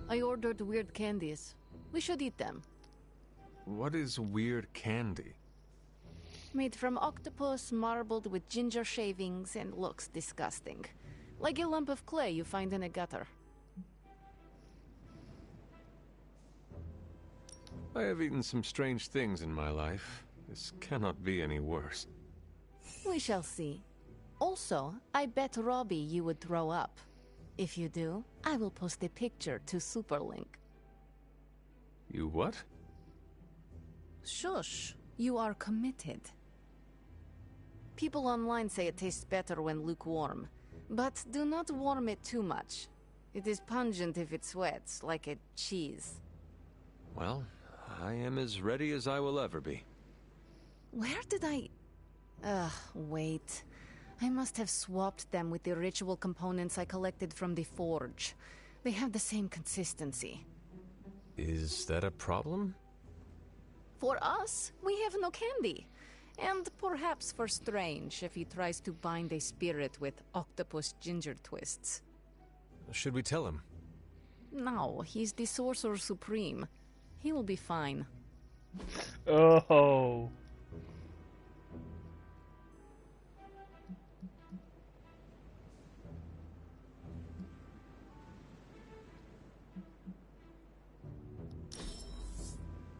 I ordered weird candies. We should eat them. What is weird candy? Made from octopus, marbled with ginger shavings, and looks disgusting. Like a lump of clay you find in a gutter. I have eaten some strange things in my life. This cannot be any worse. We shall see. Also, I bet Robbie you would throw up. If you do, I will post a picture to Superlink. You what? Shush, you are committed. People online say it tastes better when lukewarm, but do not warm it too much. It is pungent if it sweats, like a cheese. Well, I am as ready as I will ever be. Where did I... wait. I must have swapped them with the ritual components I collected from the forge. They have the same consistency. Is that a problem? For us, we have no candy. And perhaps for Strange if he tries to bind a spirit with octopus ginger twists. Should we tell him? No, he's the Sorcerer Supreme. He will be fine. Oh.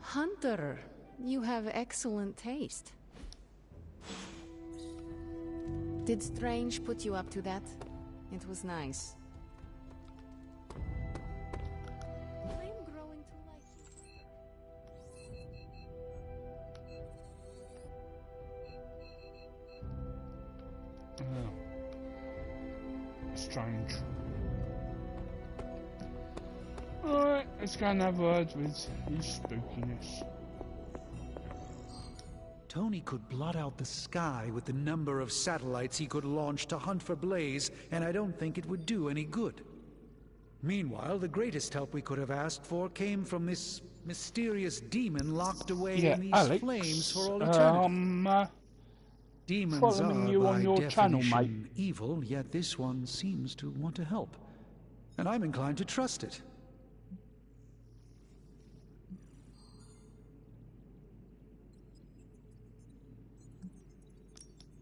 Hunter, you have excellent taste. Did Strange put you up to that? It was nice. I'm growing to like you. Oh. Strange. Alright, let's go and have words with his spookiness. Tony could blot out the sky with the number of satellites he could launch to hunt for Blaze, and I don't think it would do any good. Meanwhile, the greatest help we could have asked for came from this mysterious demon locked away in these Alex, flames for all eternity. Demons following are, you by on your channel, definition, mate. evil, yet this one seems to want to help. And I'm inclined to trust it.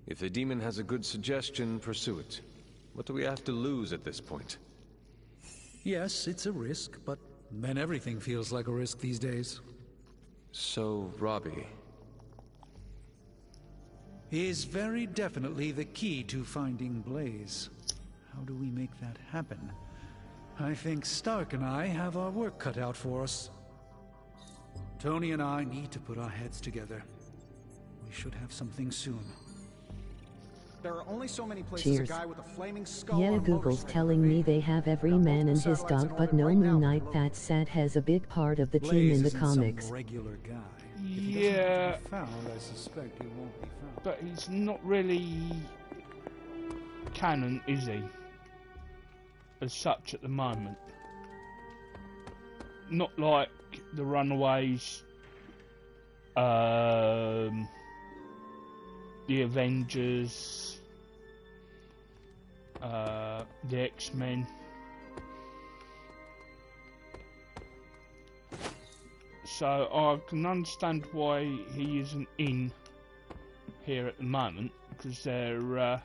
If the demon has a good suggestion, pursue it. What do we have to lose at this point? Yes, it's a risk, but then everything feels like a risk these days. So, Robbie... is very definitely the key to finding Blaze. How do we make that happen? I think Stark and I have our work cut out for us. Tony and I need to put our heads together. We should have something soon. There are only so many places Cheers. a guy with a flaming skull Yeah, on a Google's motorcycle telling can me be. they have every man and his dog, but no Moon Knight. That Sat has a big part of the team Blaze in the isn't comics. some regular guy. Yeah, If he doesn't want to be found, I suspect he won't be found. but he's not really canon, is he? As such at the moment. Not like the Runaways, the Avengers, the X-Men. So I can understand why he isn't in here at the moment, because they're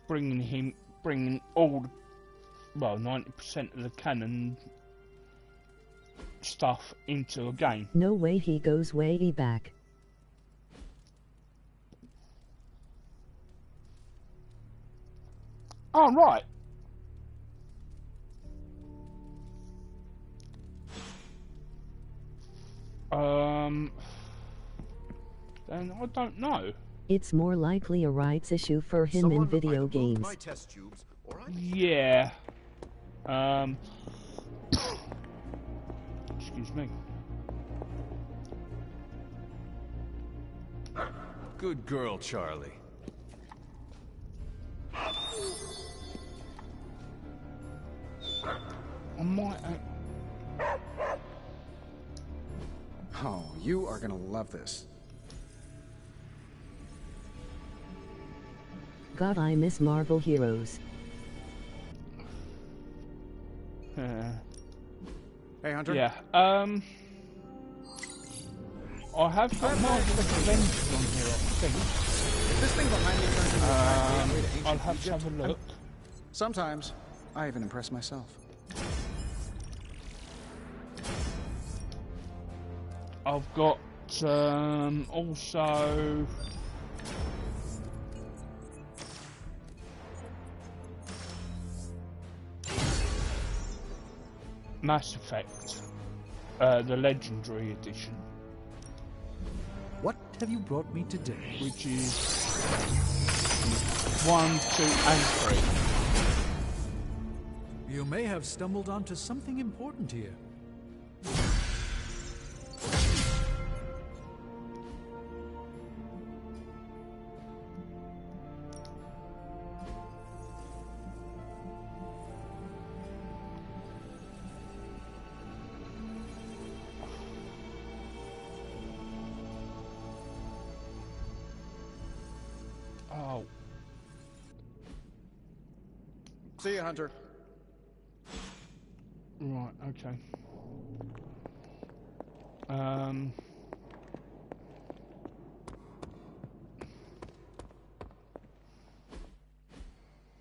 bringing all, well, 90% of the canon stuff into a game. No way, he goes way back. Oh, right. Then I don't know. It's more likely a rights issue for him in video games. Yeah. Excuse me. Good girl, Charlie. I might. Oh, you are gonna love this. God, I miss Marvel heroes. Hey, Hunter. Yeah. I have got Marvel Avengers on here, I think. If this thing behind me turns into a giant gateway to ancient I'll have to Egypt, have a look. Sometimes, I even impress myself. I've got also Mass Effect, the Legendary Edition. What have you brought me today? Which is 1, 2, and 3. You may have stumbled onto something important here. Oh. See you, Hunter. Right, okay.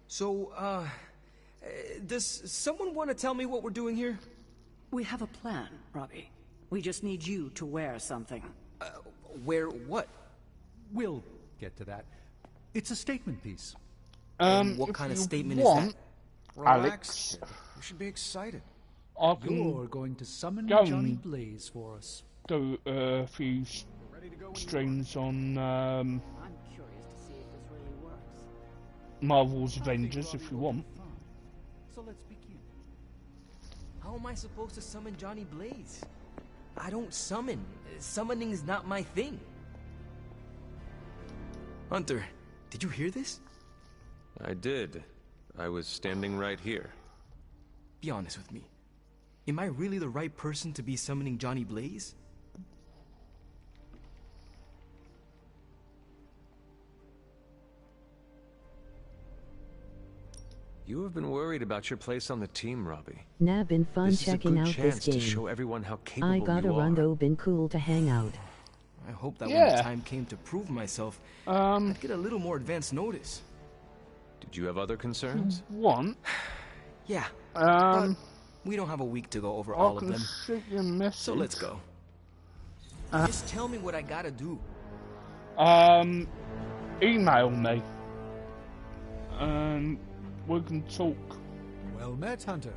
So, does someone want to tell me what we're doing here? We have a plan, Robbie. We just need you to wear something. Wear what? We'll get to that. It's a statement piece. And what kind of statement is that? Relax. You should be excited. You're going to summon go Johnny and Blaze for us. do a few streams on I'm curious to see if this really works. Marvel's Avengers if you want. So let's begin. How am I supposed to summon Johnny Blaze? I don't summon. Summoning is not my thing. Hunter, did you hear this? I did. I was standing right here. Be honest with me. Am I really the right person to be summoning Johnny Blaze? You have been worried about your place on the team, Robbie. Nah, been fun This checking is a out good this chance to game. show everyone how capable I got you a run are. though, been cool to hang out. I hope that when Yeah. the time came to prove myself, I'd get a little more advance notice. Did you have other concerns? One. Yeah. We don't have a week to go over I all of can them. shoot you a message. So let's go. Just tell me what I gotta do. Email me. And we can talk. Well met, Hunter.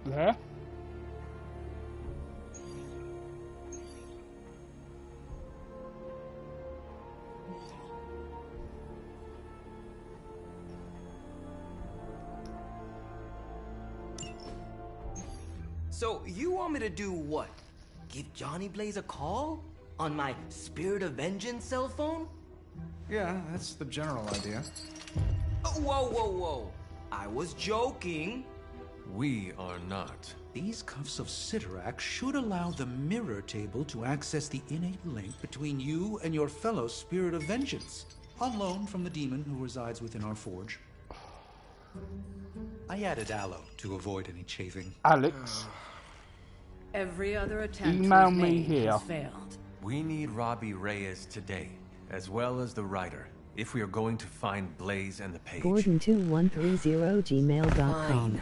There. So, you want me to do what? Give Johnny Blaze a call? On my Spirit of Vengeance cell phone? Yeah, that's the general idea. Whoa, whoa, whoa. I was joking. We are not. These cuffs of Cyttorak should allow the mirror table to access the innate link between you and your fellow Spirit of Vengeance, on loan from the demon who resides within our forge. I added aloe to avoid any chafing. Alex. Every other attempt Email we've me made here. has failed. We need Robbie Reyes today, as well as the writer, if we are going to find Blaze and the page. Gordon2130gmail.com.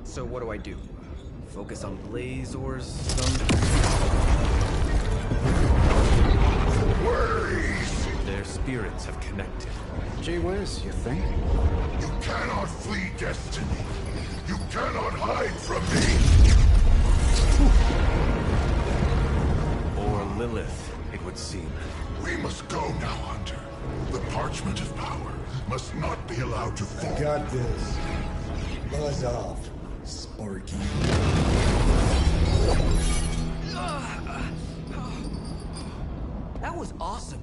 So what do I do? Focus on Blaze or some... Their spirits have connected. Gee whiz, you think? You cannot flee destiny. You cannot hide from me. Or Lilith, it would seem. We must go now, Hunter. The parchment of power must not be allowed to fall. I got this. Buzz off, Sparky. That was awesome.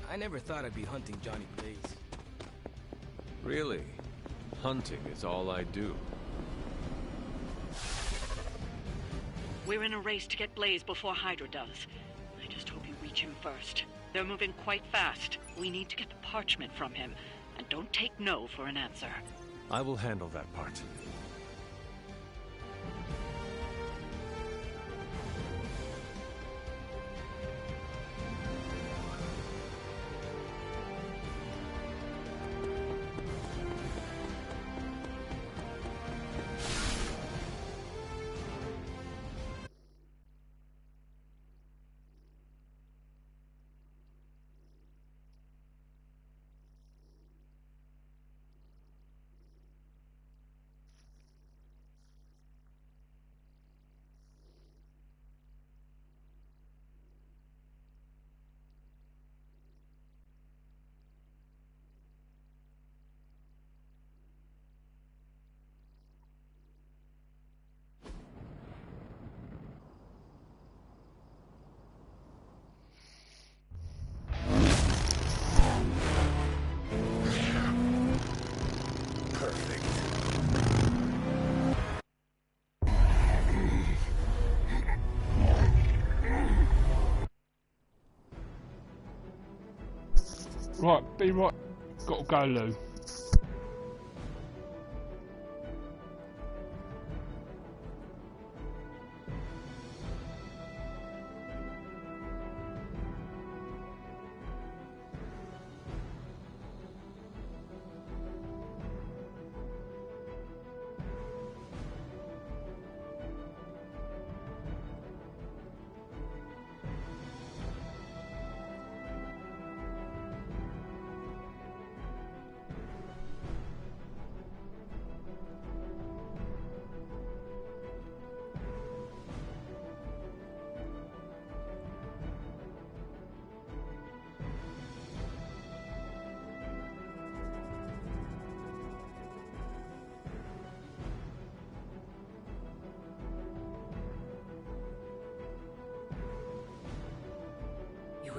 I never thought I'd be hunting Johnny Blaze. Really? Hunting is all I do. We're in a race to get Blaze before Hydra does. I just hope you reach him first. They're moving quite fast. We need to get the parchment from him. And don't take no for an answer. I will handle that part. Right, be right. Gotta go, Lou.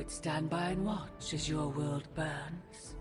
would stand by and watch as your world burns.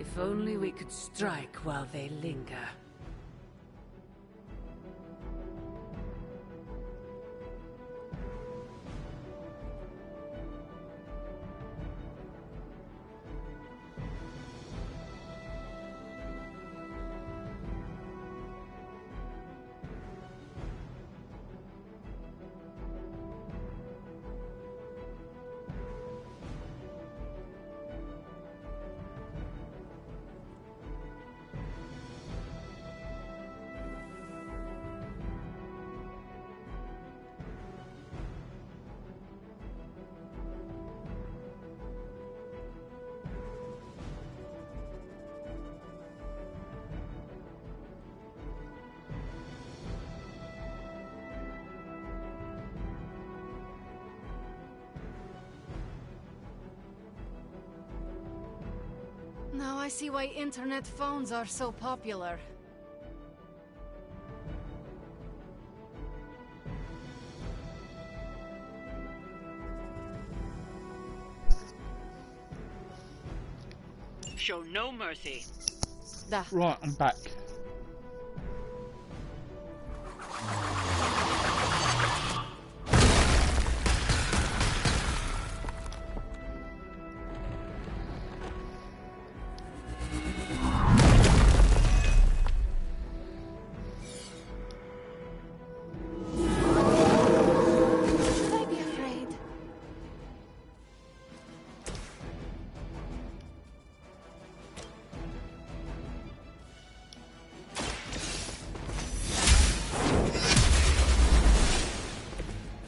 If only we could strike while they linger. Now I see why internet phones are so popular. Show no mercy. Right, I'm back.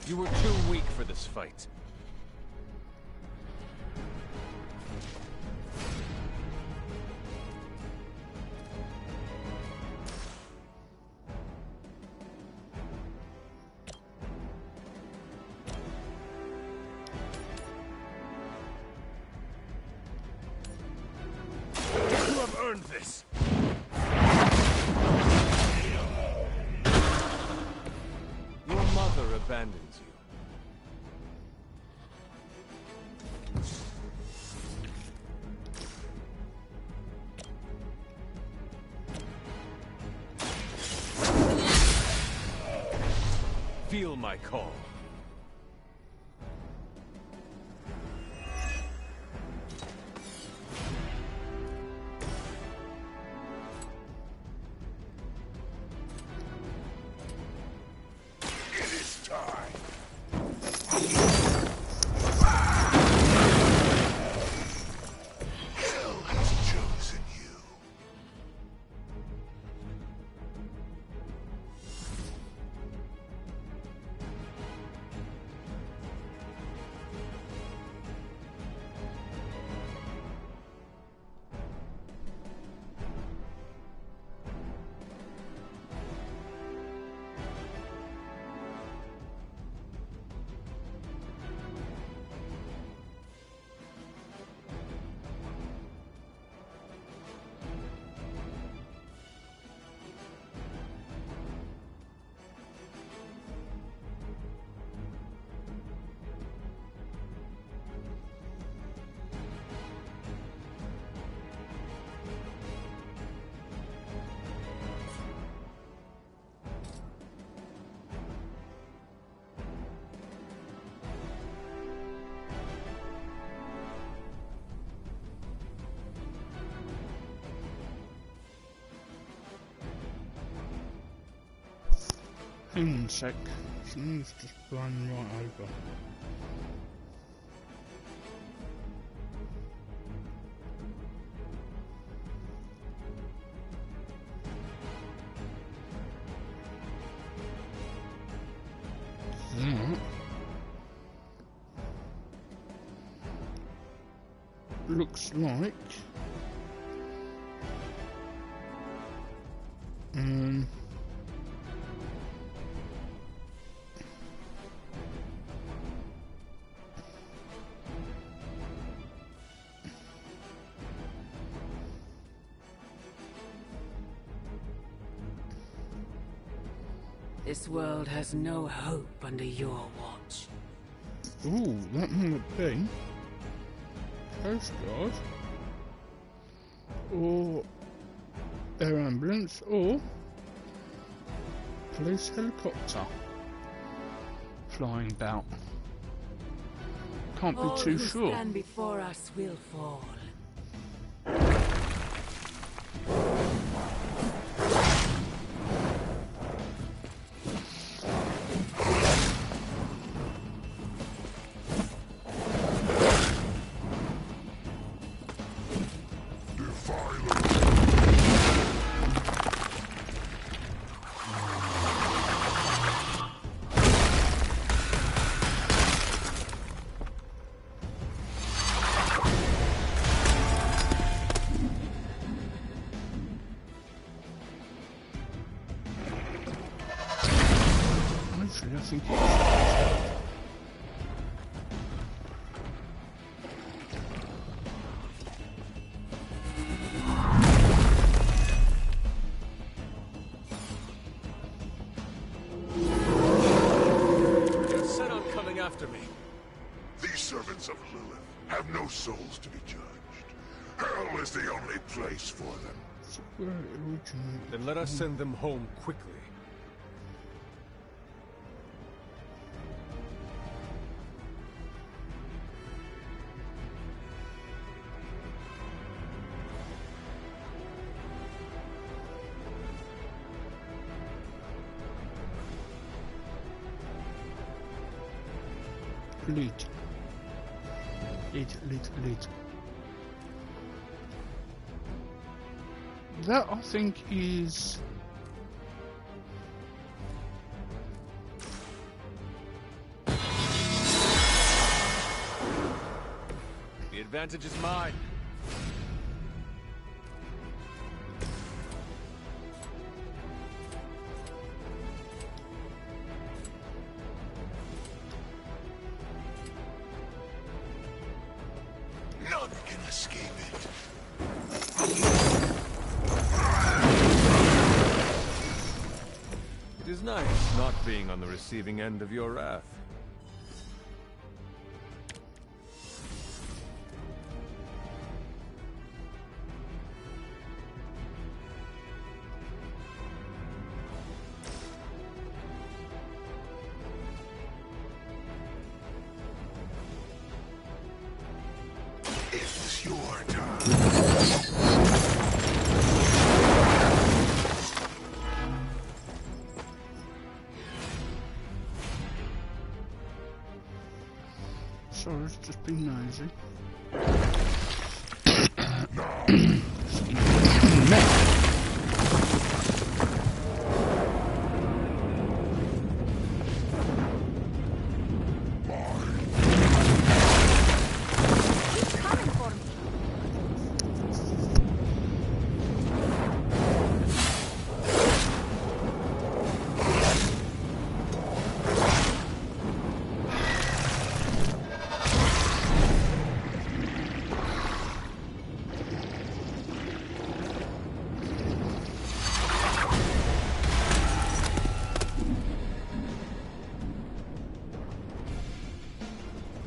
You were too weak for this fight. You have earned this. Your mother abandons you. Feel my call. It is time. Hell has chosen you. Hang on a sec. Something's just blown right over. Looks like this world has no hope under your watch. ooh, that might be Coast Guard or air ambulance or police helicopter flying about. Can't be too sure. All who stand before us will fall. Actually, I think You're set on coming after me. These servants of Lilith have no souls to be judged. Hell is the only place for them. Then let us send them home quickly. lead. That, I think, is... The advantage is mine. None can escape it. It is nice not being on the receiving end of your wrath. It's your time. Sorry, it's just been nosy.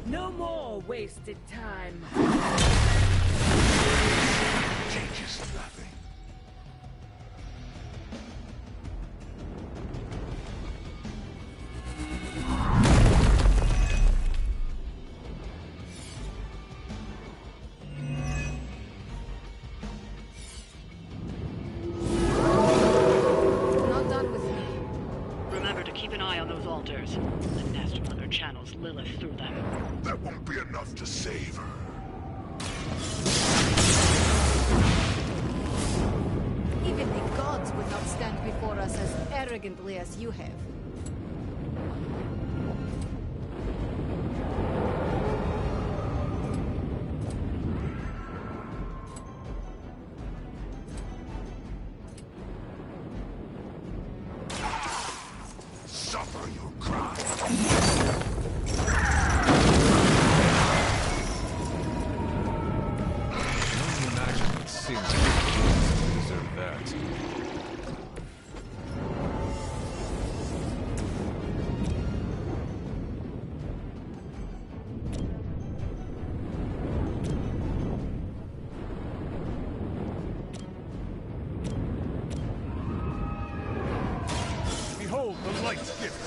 No more wasted time. Changes nothing. Not done with me. Remember to keep guards. The Nest Mother channels Lilith through them. That won't be enough to save her. Even the gods would not stand before us as arrogantly as you have. Suffer your crime. Imagine what sins you deserve that. Behold the light's gift.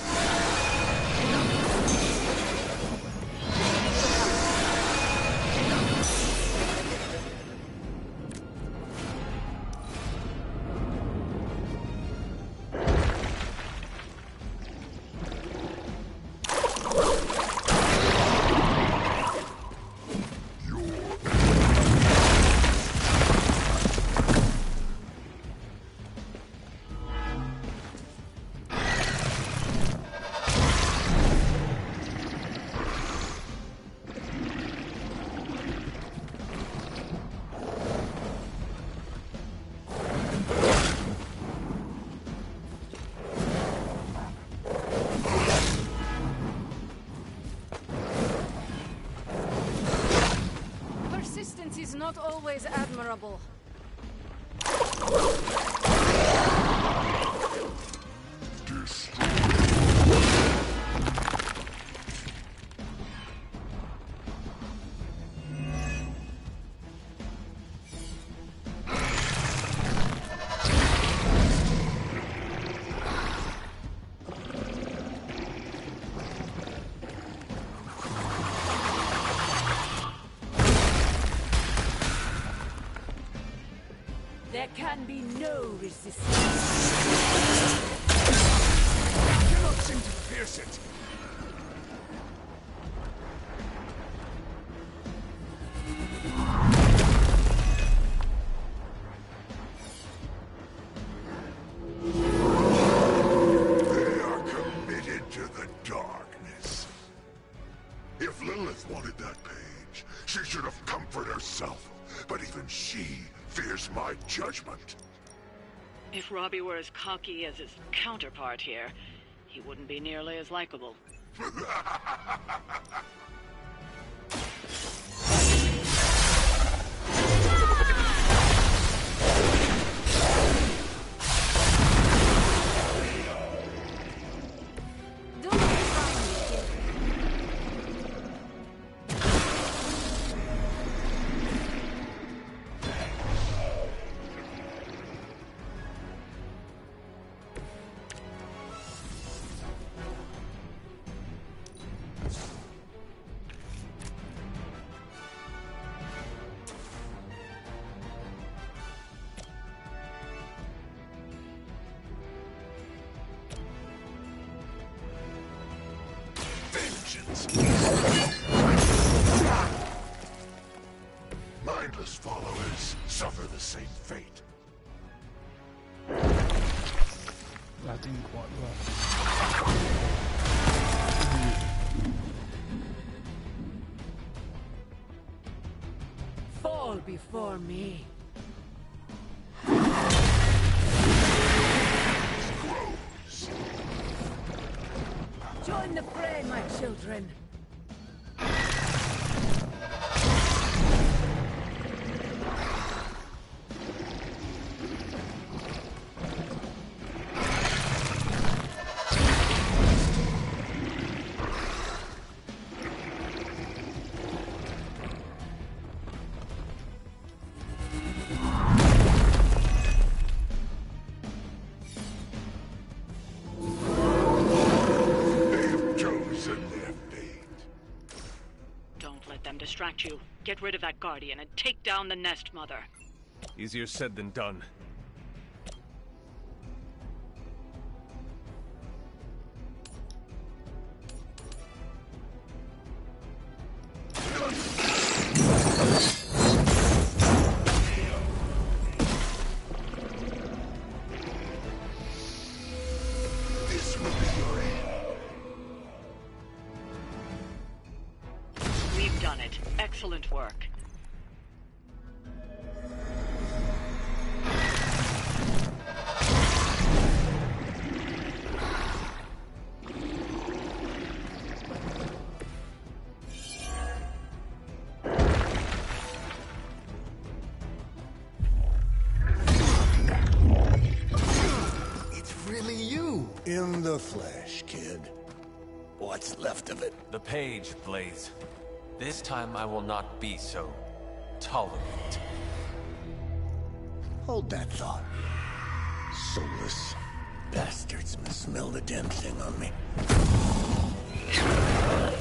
Persistence is not always admirable. There can be no resistance. I cannot seem to pierce it. They are committed to the darkness. If Lilith wanted that page, she should have come for it herself. But even she fears my judgment. If Robbie were as cocky as his counterpart here, he wouldn't be nearly as likable. Mindless followers suffer the same fate. That didn't quite work. Fall before me. Join the fray, my children. Distract you. Get rid of that Guardian and take down the Nest Mother. Easier said than done. Excellent work. It's really you. In the flesh, kid. What's left of it? The page, Blaze. This time I will not be so tolerant. Hold that thought. Soulless bastards must smell the damn thing on me.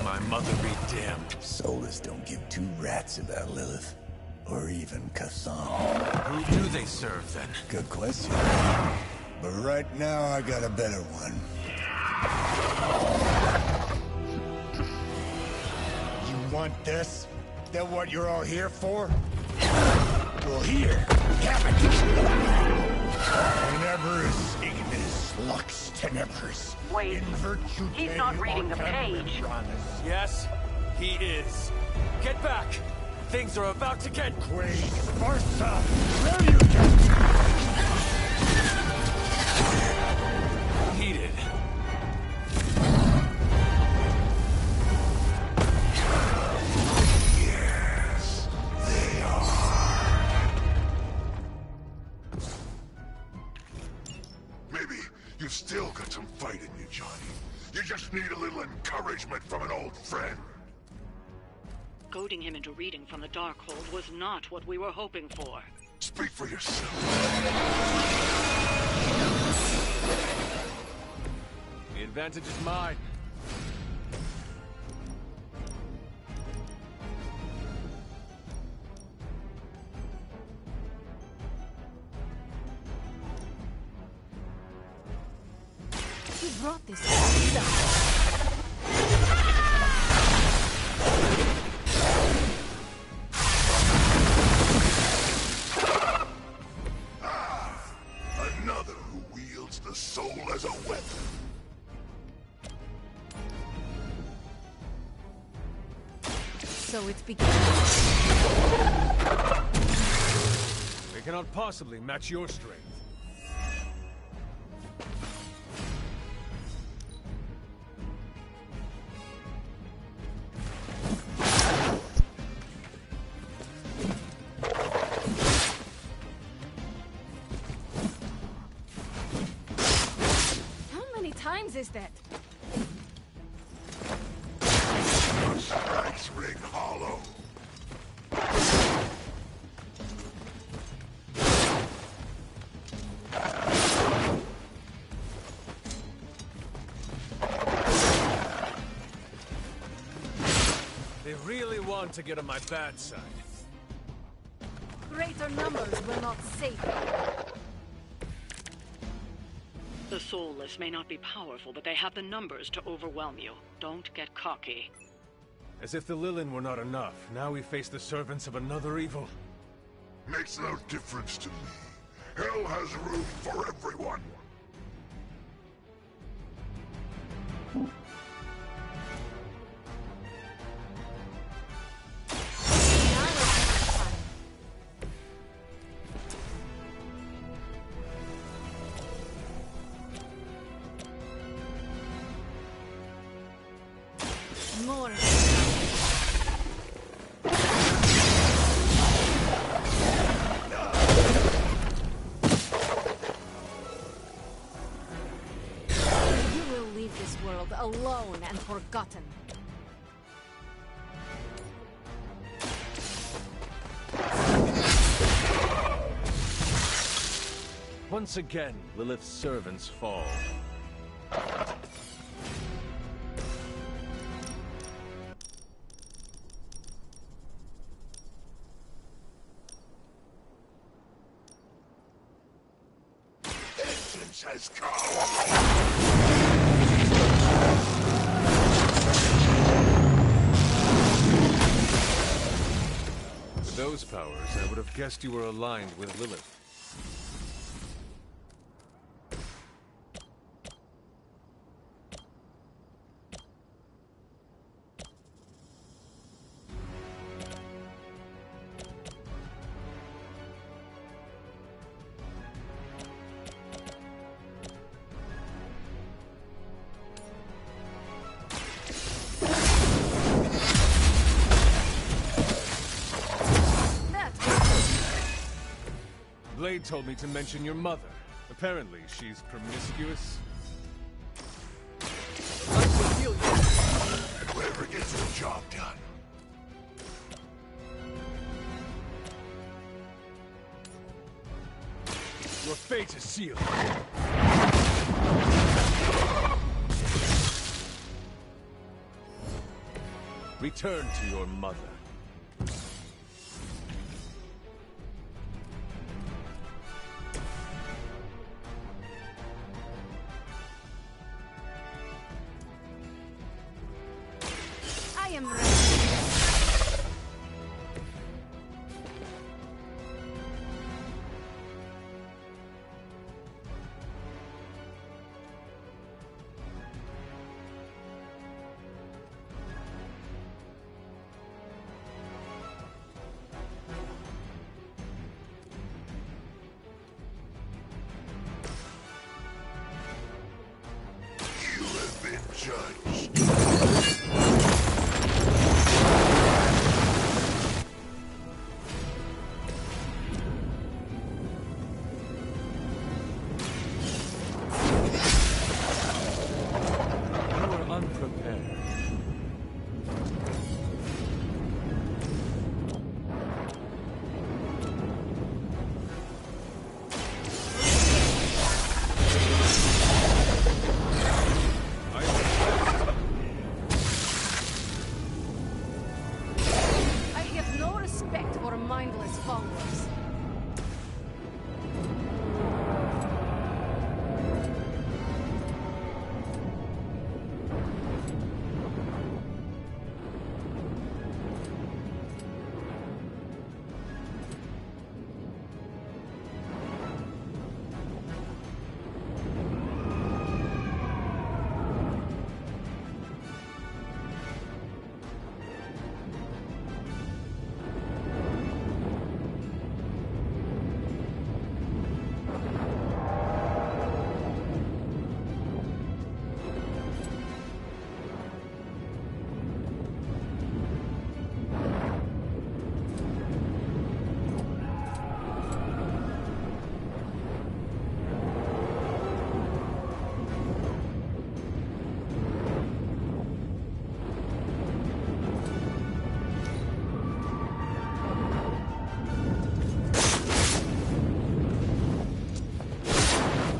My mother be damned. Soulless don't give two rats about Lilith. Or even Kassan. Who do they serve, then? Good question. But right now, I got a better one. You want this? That what you're all here for? Well, here, have it! Tenebris ignis lux tenebris. Wait, In virtue he's not reading the page. Yes, he is. Get back! Things are about to get... Quaid Sparsa! Reluctant! heated. Yes, they are. Maybe you've still got some fight in you, Johnny. You just need a little encouragement from an old friend. Goading him into reading from the Darkhold was not what we were hoping for. Speak for yourself. The advantage is mine. You brought this stuff. Another who wields the soul as a weapon. So it began. They cannot possibly match your strength. How many times is that? The strikes ring hollow. They really want to get on my bad side. Greater numbers will not save you. The Soulless may not be powerful, but they have the numbers to overwhelm you. Don't get cocky. As if the Lilin were not enough, now we face the servants of another evil. Makes no difference to me. Hell has room for everyone. More. You will leave this world alone and forgotten. Once again, Lilith's servants fall. Vengeance has come. With those powers, I would have guessed you were aligned with Lilith. Blade told me to mention your mother. Apparently, she's promiscuous. Whoever gets the job done. Your fate is sealed. Return to your mother. I am ready. You have been judged. You were unprepared. I have no respect for mindless followers.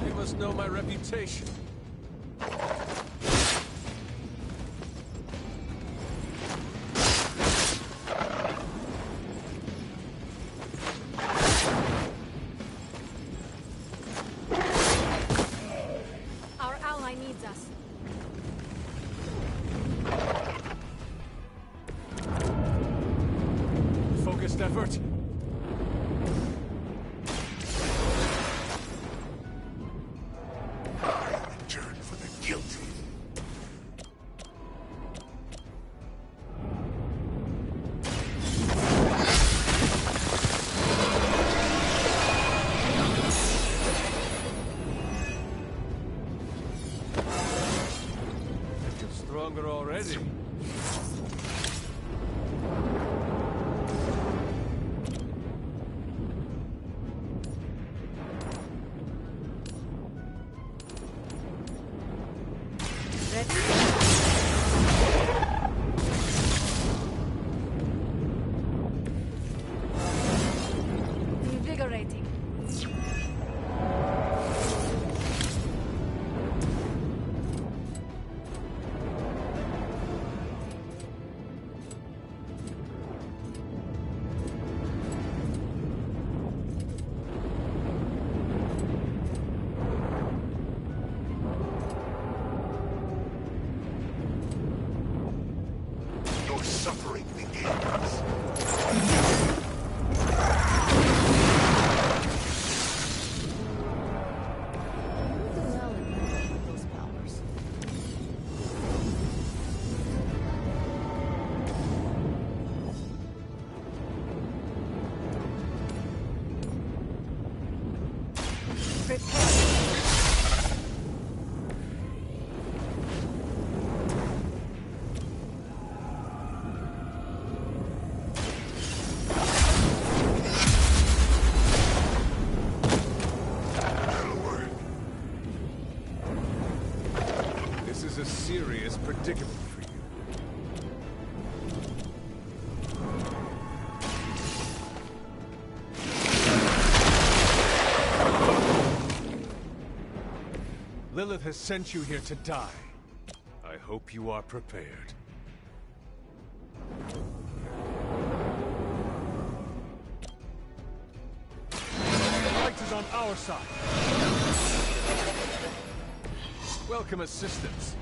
You must know my reputation. Our ally needs us. Focused effort. Return for the guilty. You're stronger already. Invigorating. Your suffering begins. You do well in handling those powers. Prepare. serious predicament for you. Lilith has sent you here to die. I hope you are prepared. The light is on our side. Welcome assistance.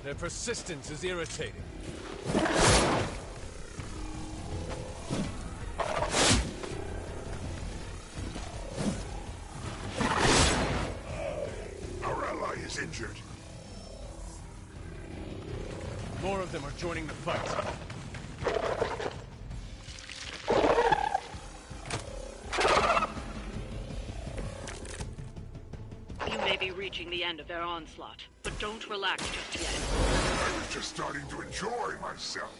Their persistence is irritating. Our ally is injured. More of them are joining the fight. You may be reaching the end of their onslaught, but don't relax just yet. I was just starting to enjoy myself.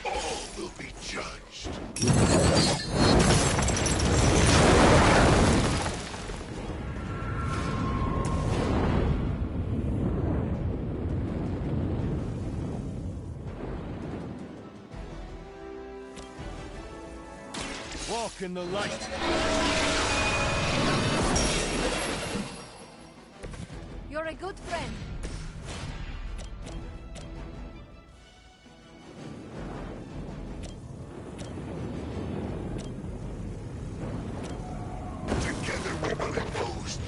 All will be judged. Walk in the light. You're a good friend. Together we will impose.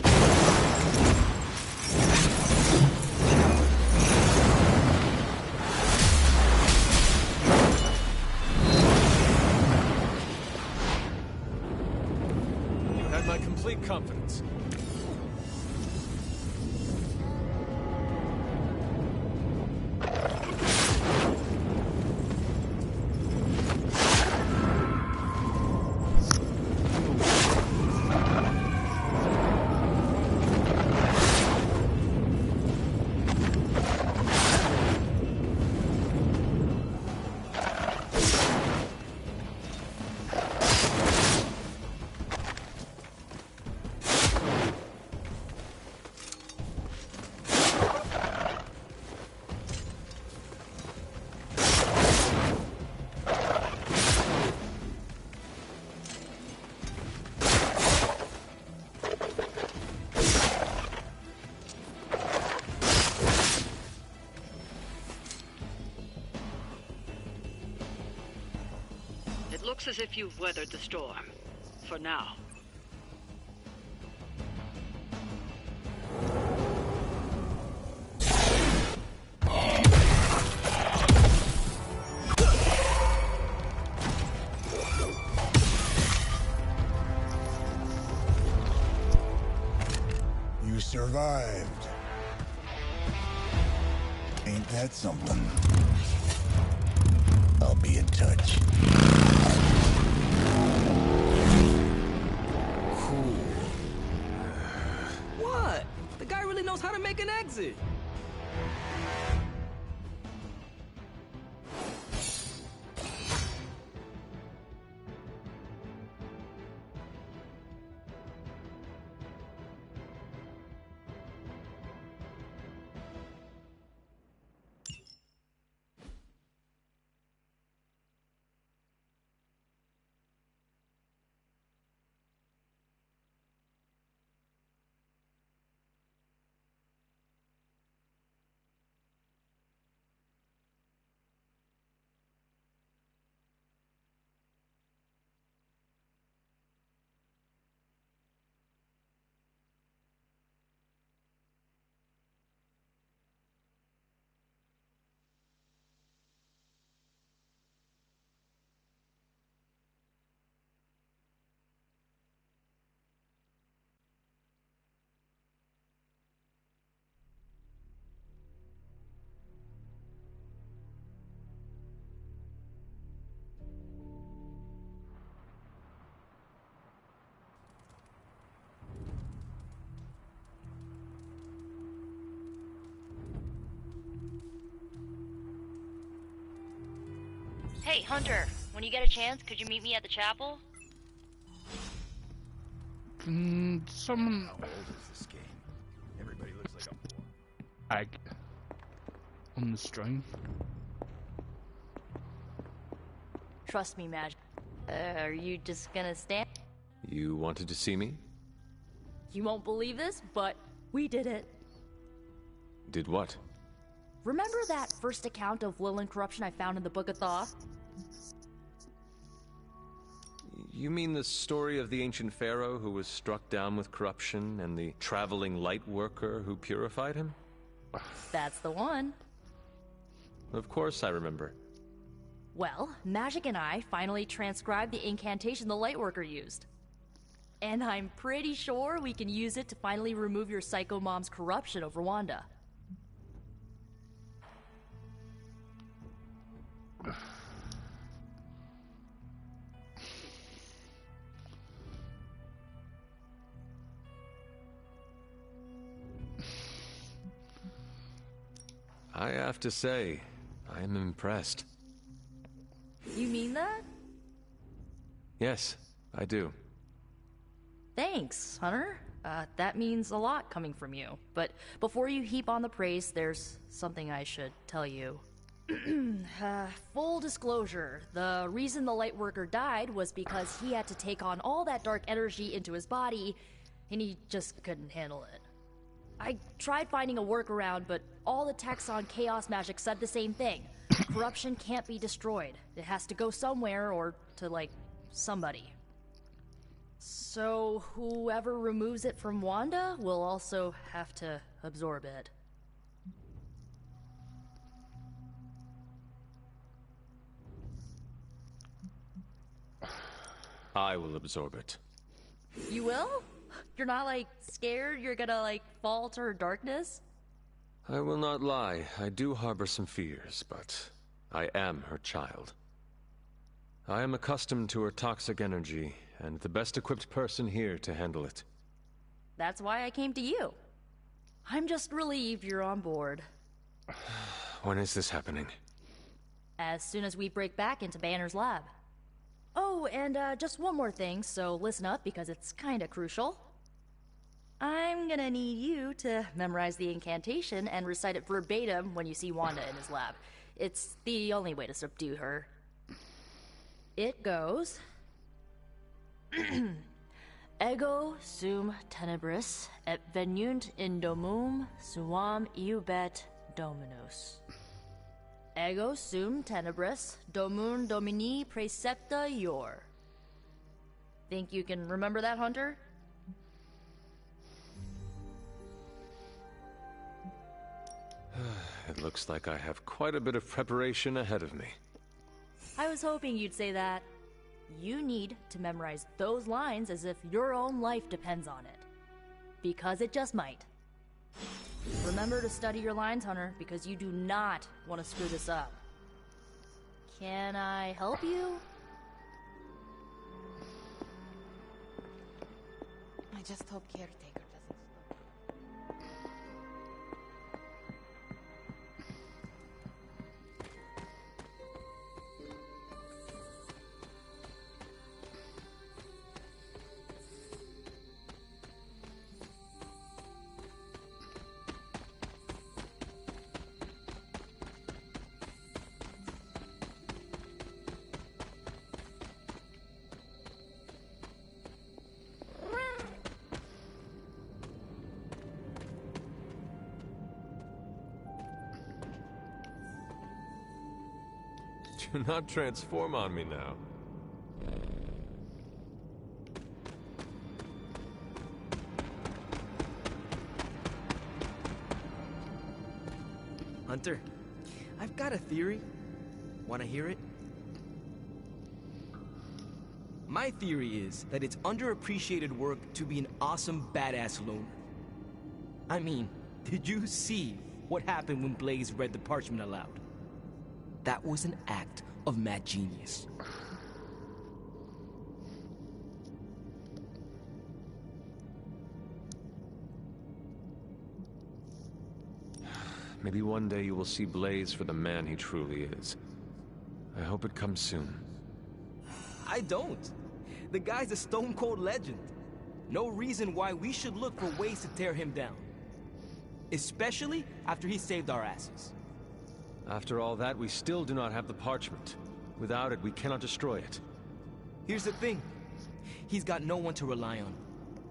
You had my complete confidence. It looks as if you've weathered the storm. For now. You survived. Ain't that something? I'll be in touch. What? The guy really knows how to make an exit. Hey, Hunter, when you get a chance, could you meet me at the chapel? Someone... How old is this game? Everybody looks like a boy. Ag on the stream. Trust me, Magic. Are you just gonna stand? You wanted to see me? You won't believe this, but we did it. Did what? Remember that first account of Lilin corruption I found in the Book of Thaw? You mean the story of the ancient pharaoh who was struck down with corruption and the traveling light worker who purified him? That's the one. Of course I remember. Well, Magic and I finally transcribed the incantation the Lightworker used. And I'm pretty sure we can use it to finally remove your psycho mom's corruption of Rwanda. I have to say, I am impressed. You mean that? Yes, I do. Thanks, Hunter. That means a lot coming from you. But before you heap on the praise, there's something I should tell you. Full disclosure, the reason the Lightworker died was because he had to take on all that dark energy into his body, and he just couldn't handle it. I tried finding a workaround, but all the texts on Chaos Magic said the same thing. Corruption can't be destroyed. It has to go somewhere or to, like, somebody. So whoever removes it from Wanda will also have to absorb it. I will absorb it. You will? You're not, like, scared you're gonna, like, fall to her darkness? I will not lie, I do harbor some fears, but I am her child. I am accustomed to her toxic energy, and the best equipped person here to handle it. That's why I came to you. I'm just relieved you're on board. When is this happening? As soon as we break back into Banner's lab. Oh, and just one more thing, so listen up because it's kinda crucial. I'm gonna need you to memorize the incantation and recite it verbatim when you see Wanda in his lab. It's the only way to subdue her. It goes... Ego sum tenebris et venunt in domum suam iubet dominus. Ego sum tenebris domum domini precepta ior. Think you can remember that, Hunter? It looks like I have quite a bit of preparation ahead of me. I was hoping you'd say that. You need to memorize those lines as if your own life depends on it. Because it just might. Remember to study your lines, Hunter, because you do not want to screw this up. Can I help you? I just hope Caretaker doesn't. Do not transform on me now. Hunter, I've got a theory. Want to hear it? My theory is that it's underappreciated work to be an awesome badass loner. I mean, did you see what happened when Blaze read the parchment aloud? That was an act of mad genius. Maybe one day you will see Blaze for the man he truly is. I hope it comes soon. I don't. The guy's a stone-cold legend. No reason why we should look for ways to tear him down. Especially after he saved our asses. After all that, we still do not have the parchment. Without it, we cannot destroy it. Here's the thing. He's got no one to rely on.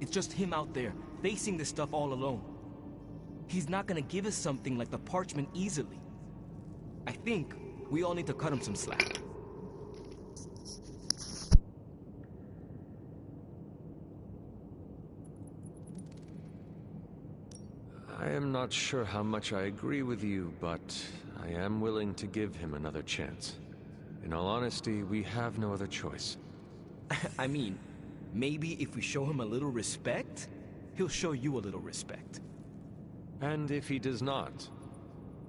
It's just him out there, facing this stuff all alone. He's not gonna give us something like the parchment easily. I think we all need to cut him some slack. I am not sure how much I agree with you, but I am willing to give him another chance. In all honesty, we have no other choice. I mean, maybe if we show him a little respect, he'll show you a little respect. And if he does not?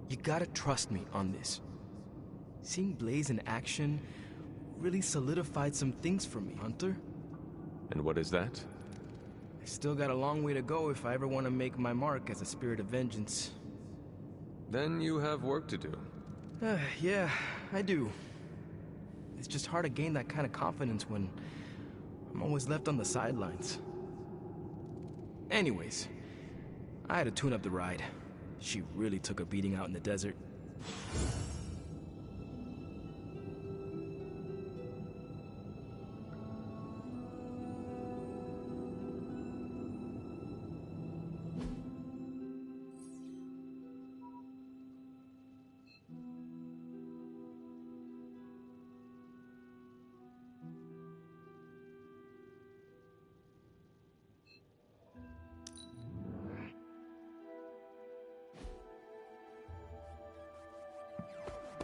You gotta trust me on this. Seeing Blaze in action really solidified some things for me, Hunter. And what is that? I still got a long way to go if I ever want to make my mark as a spirit of vengeance. Then you have work to do. Yeah, I do. It's just hard to gain that kind of confidence when I'm always left on the sidelines. Anyways, I had to tune up the ride. She really took a beating out in the desert.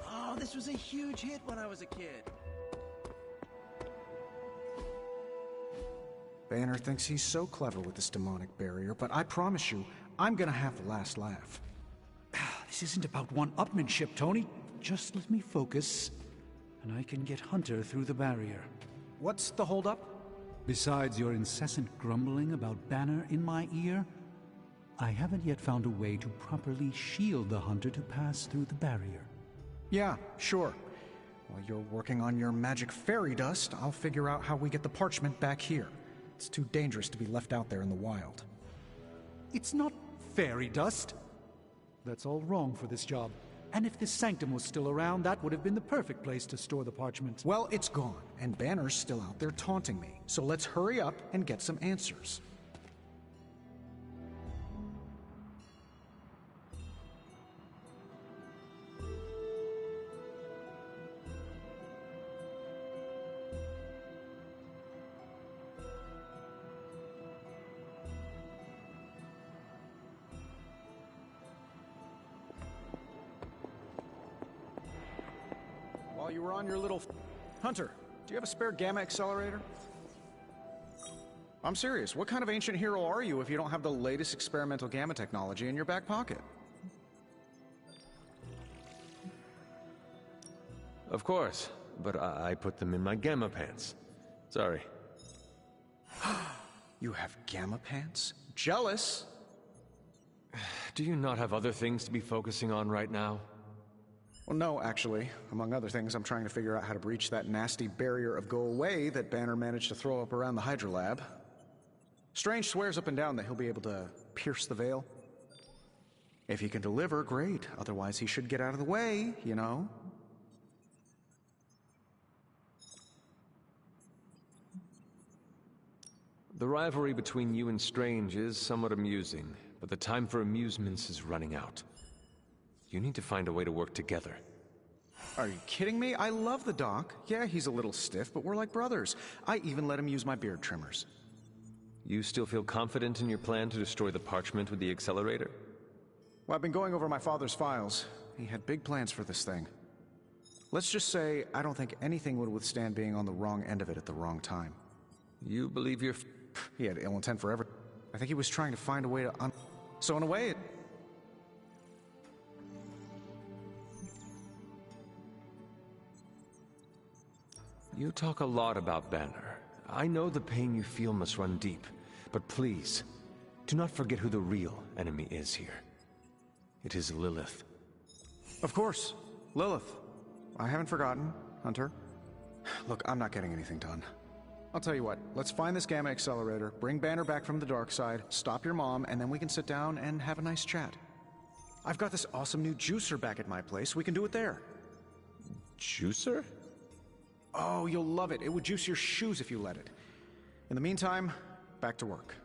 Oh, this was a huge hit when I was a kid. Banner thinks he's so clever with this demonic barrier, but I promise you, I'm gonna have the last laugh. This isn't about one-upmanship, Tony. Just let me focus, and I can get Hunter through the barrier. What's the holdup? Besides your incessant grumbling about Banner in my ear, I haven't yet found a way to properly shield the Hunter to pass through the barrier. Yeah, sure. While you're working on your magic fairy dust, I'll figure out how we get the parchment back here. It's too dangerous to be left out there in the wild. It's not fairy dust. That's all wrong for this job. And if this sanctum was still around, that would have been the perfect place to store the parchment. Well, it's gone, and Banner's still out there taunting me. So let's hurry up and get some answers. While you were on your little... Hunter, do you have a spare gamma accelerator? I'm serious. What kind of ancient hero are you if you don't have the latest experimental gamma technology in your back pocket? Of course, but I put them in my gamma pants. Sorry. You have gamma pants? Jealous? Do you not have other things to be focusing on right now? Well, no, actually. Among other things, I'm trying to figure out how to breach that nasty barrier of go away that Banner managed to throw up around the Hydra lab. Strange swears up and down that he'll be able to pierce the veil. If he can deliver, great. Otherwise, he should get out of the way, you know? The rivalry between you and Strange is somewhat amusing, but the time for amusements is running out. You need to find a way to work together. Are you kidding me? I love the doc. Yeah, he's a little stiff, but we're like brothers. I even let him use my beard trimmers. You still feel confident in your plan to destroy the parchment with the accelerator? Well, I've been going over my father's files. He had big plans for this thing. Let's just say, I don't think anything would withstand being on the wrong end of it at the wrong time. You believe your... He had ill intent forever. I think he was trying to find a way to So in a way, You talk a lot about Banner. I know the pain you feel must run deep, but please, do not forget who the real enemy is here. It is Lilith. Of course, Lilith. I haven't forgotten. Hunter. Look, I'm not getting anything done. I'll tell you what, let's find this gamma accelerator, bring Banner back from the dark side, stop your mom, and then we can sit down and have a nice chat. I've got this awesome new juicer back at my place. We can do it there. Juicer? Oh, you'll love it. It would juice your shoes if you let it. In the meantime, back to work.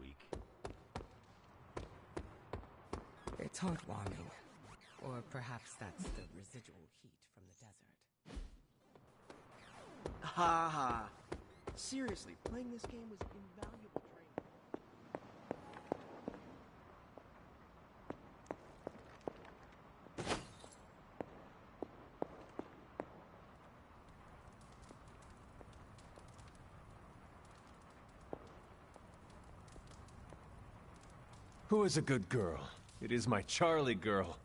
Week. It's heartwarming. Or perhaps that's the residual heat from the desert. Ha ha. Seriously, playing this game was invaluable training. Who is a good girl? It is my Charlie girl.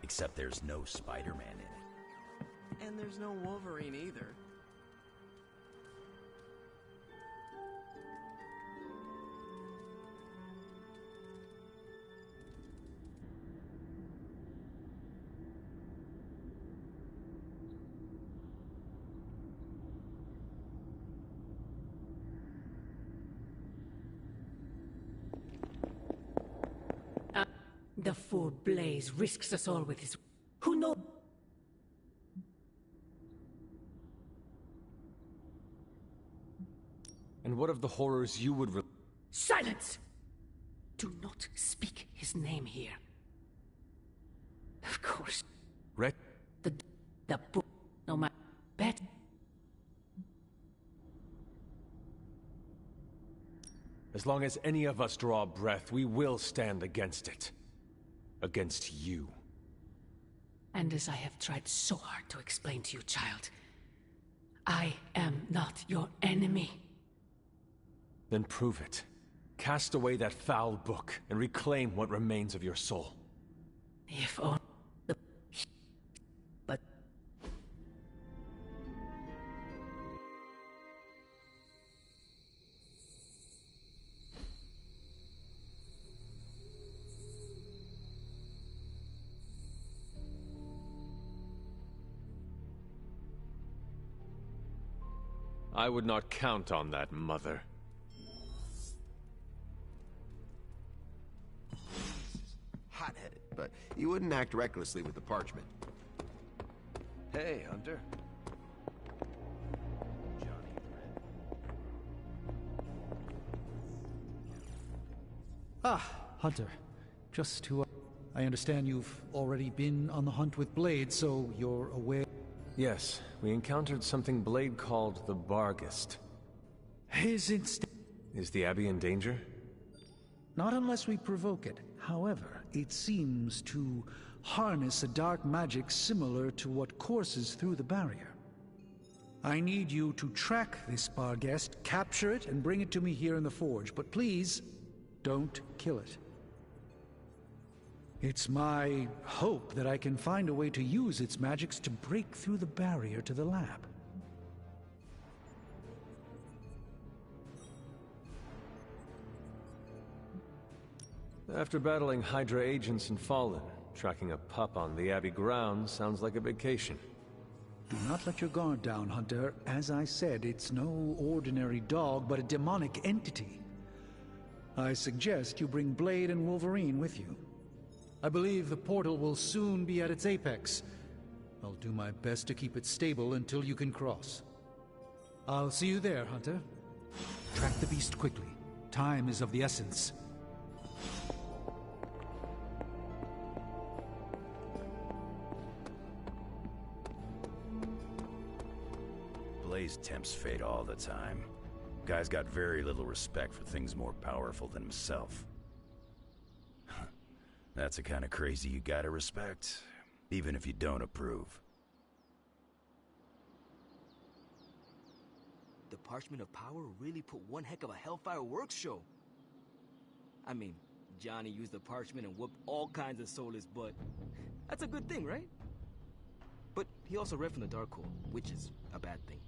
Except there's no Spider-Man in it. And there's no Wolverine either. The fool Blaze risks us all with his... Who knows? And what of the horrors you would Silence! Do not speak his name here. Of course. Red? The book... No matter... Bet... As long as any of us draw breath, we will stand against it. Against you. And as I have tried so hard to explain to you, child, I am not your enemy. Then prove it. Cast away that foul book and reclaim what remains of your soul. If only... But... I would not count on that, Mother. Hotheaded. but you wouldn't act recklessly with the parchment. Hey, Hunter. Ah, Hunter. Just to... I understand you've already been on the hunt with Blade, so you're aware... Yes, we encountered something Blade called the Barghest. His instinct... Is the Abbey in danger? Not unless we provoke it. However, it seems to harness a dark magic similar to what courses through the barrier. I need you to track this Barghest, capture it, and bring it to me here in the forge. But please, don't kill it. It's my hope that I can find a way to use its magics to break through the barrier to the lab. After battling Hydra agents and Fallen, tracking a pup on the Abbey grounds sounds like a vacation. Do not let your guard down, Hunter. As I said, it's no ordinary dog, but a demonic entity. I suggest you bring Blade and Wolverine with you. I believe the portal will soon be at its apex. I'll do my best to keep it stable until you can cross. I'll see you there, Hunter. Track the beast quickly. Time is of the essence. Blaze tempts fate all the time. Guy's got very little respect for things more powerful than himself. That's the kind of crazy you gotta respect, even if you don't approve. The Parchment of Power really put one heck of a Hellfire Works show. I mean, Johnny used the parchment and whooped all kinds of soulless butt. That's a good thing, right? But he also read from the Darkhold, which is a bad thing.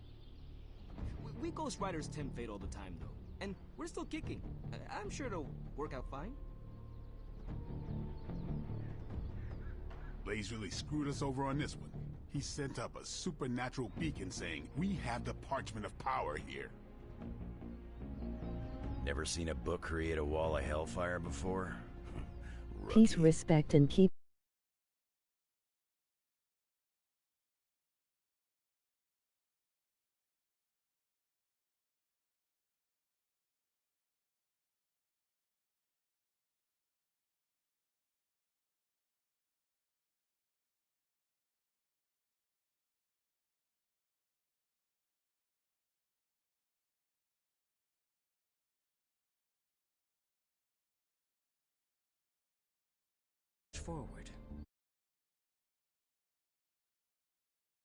We Ghost Riders tempt fate all the time, though. And we're still kicking. I'm sure it'll work out fine. Blaze really screwed us over on this one. He sent up a supernatural beacon saying, "We have the Parchment of Power here." Never seen a book create a wall of hellfire before? Peace, respect, and keep. Forward.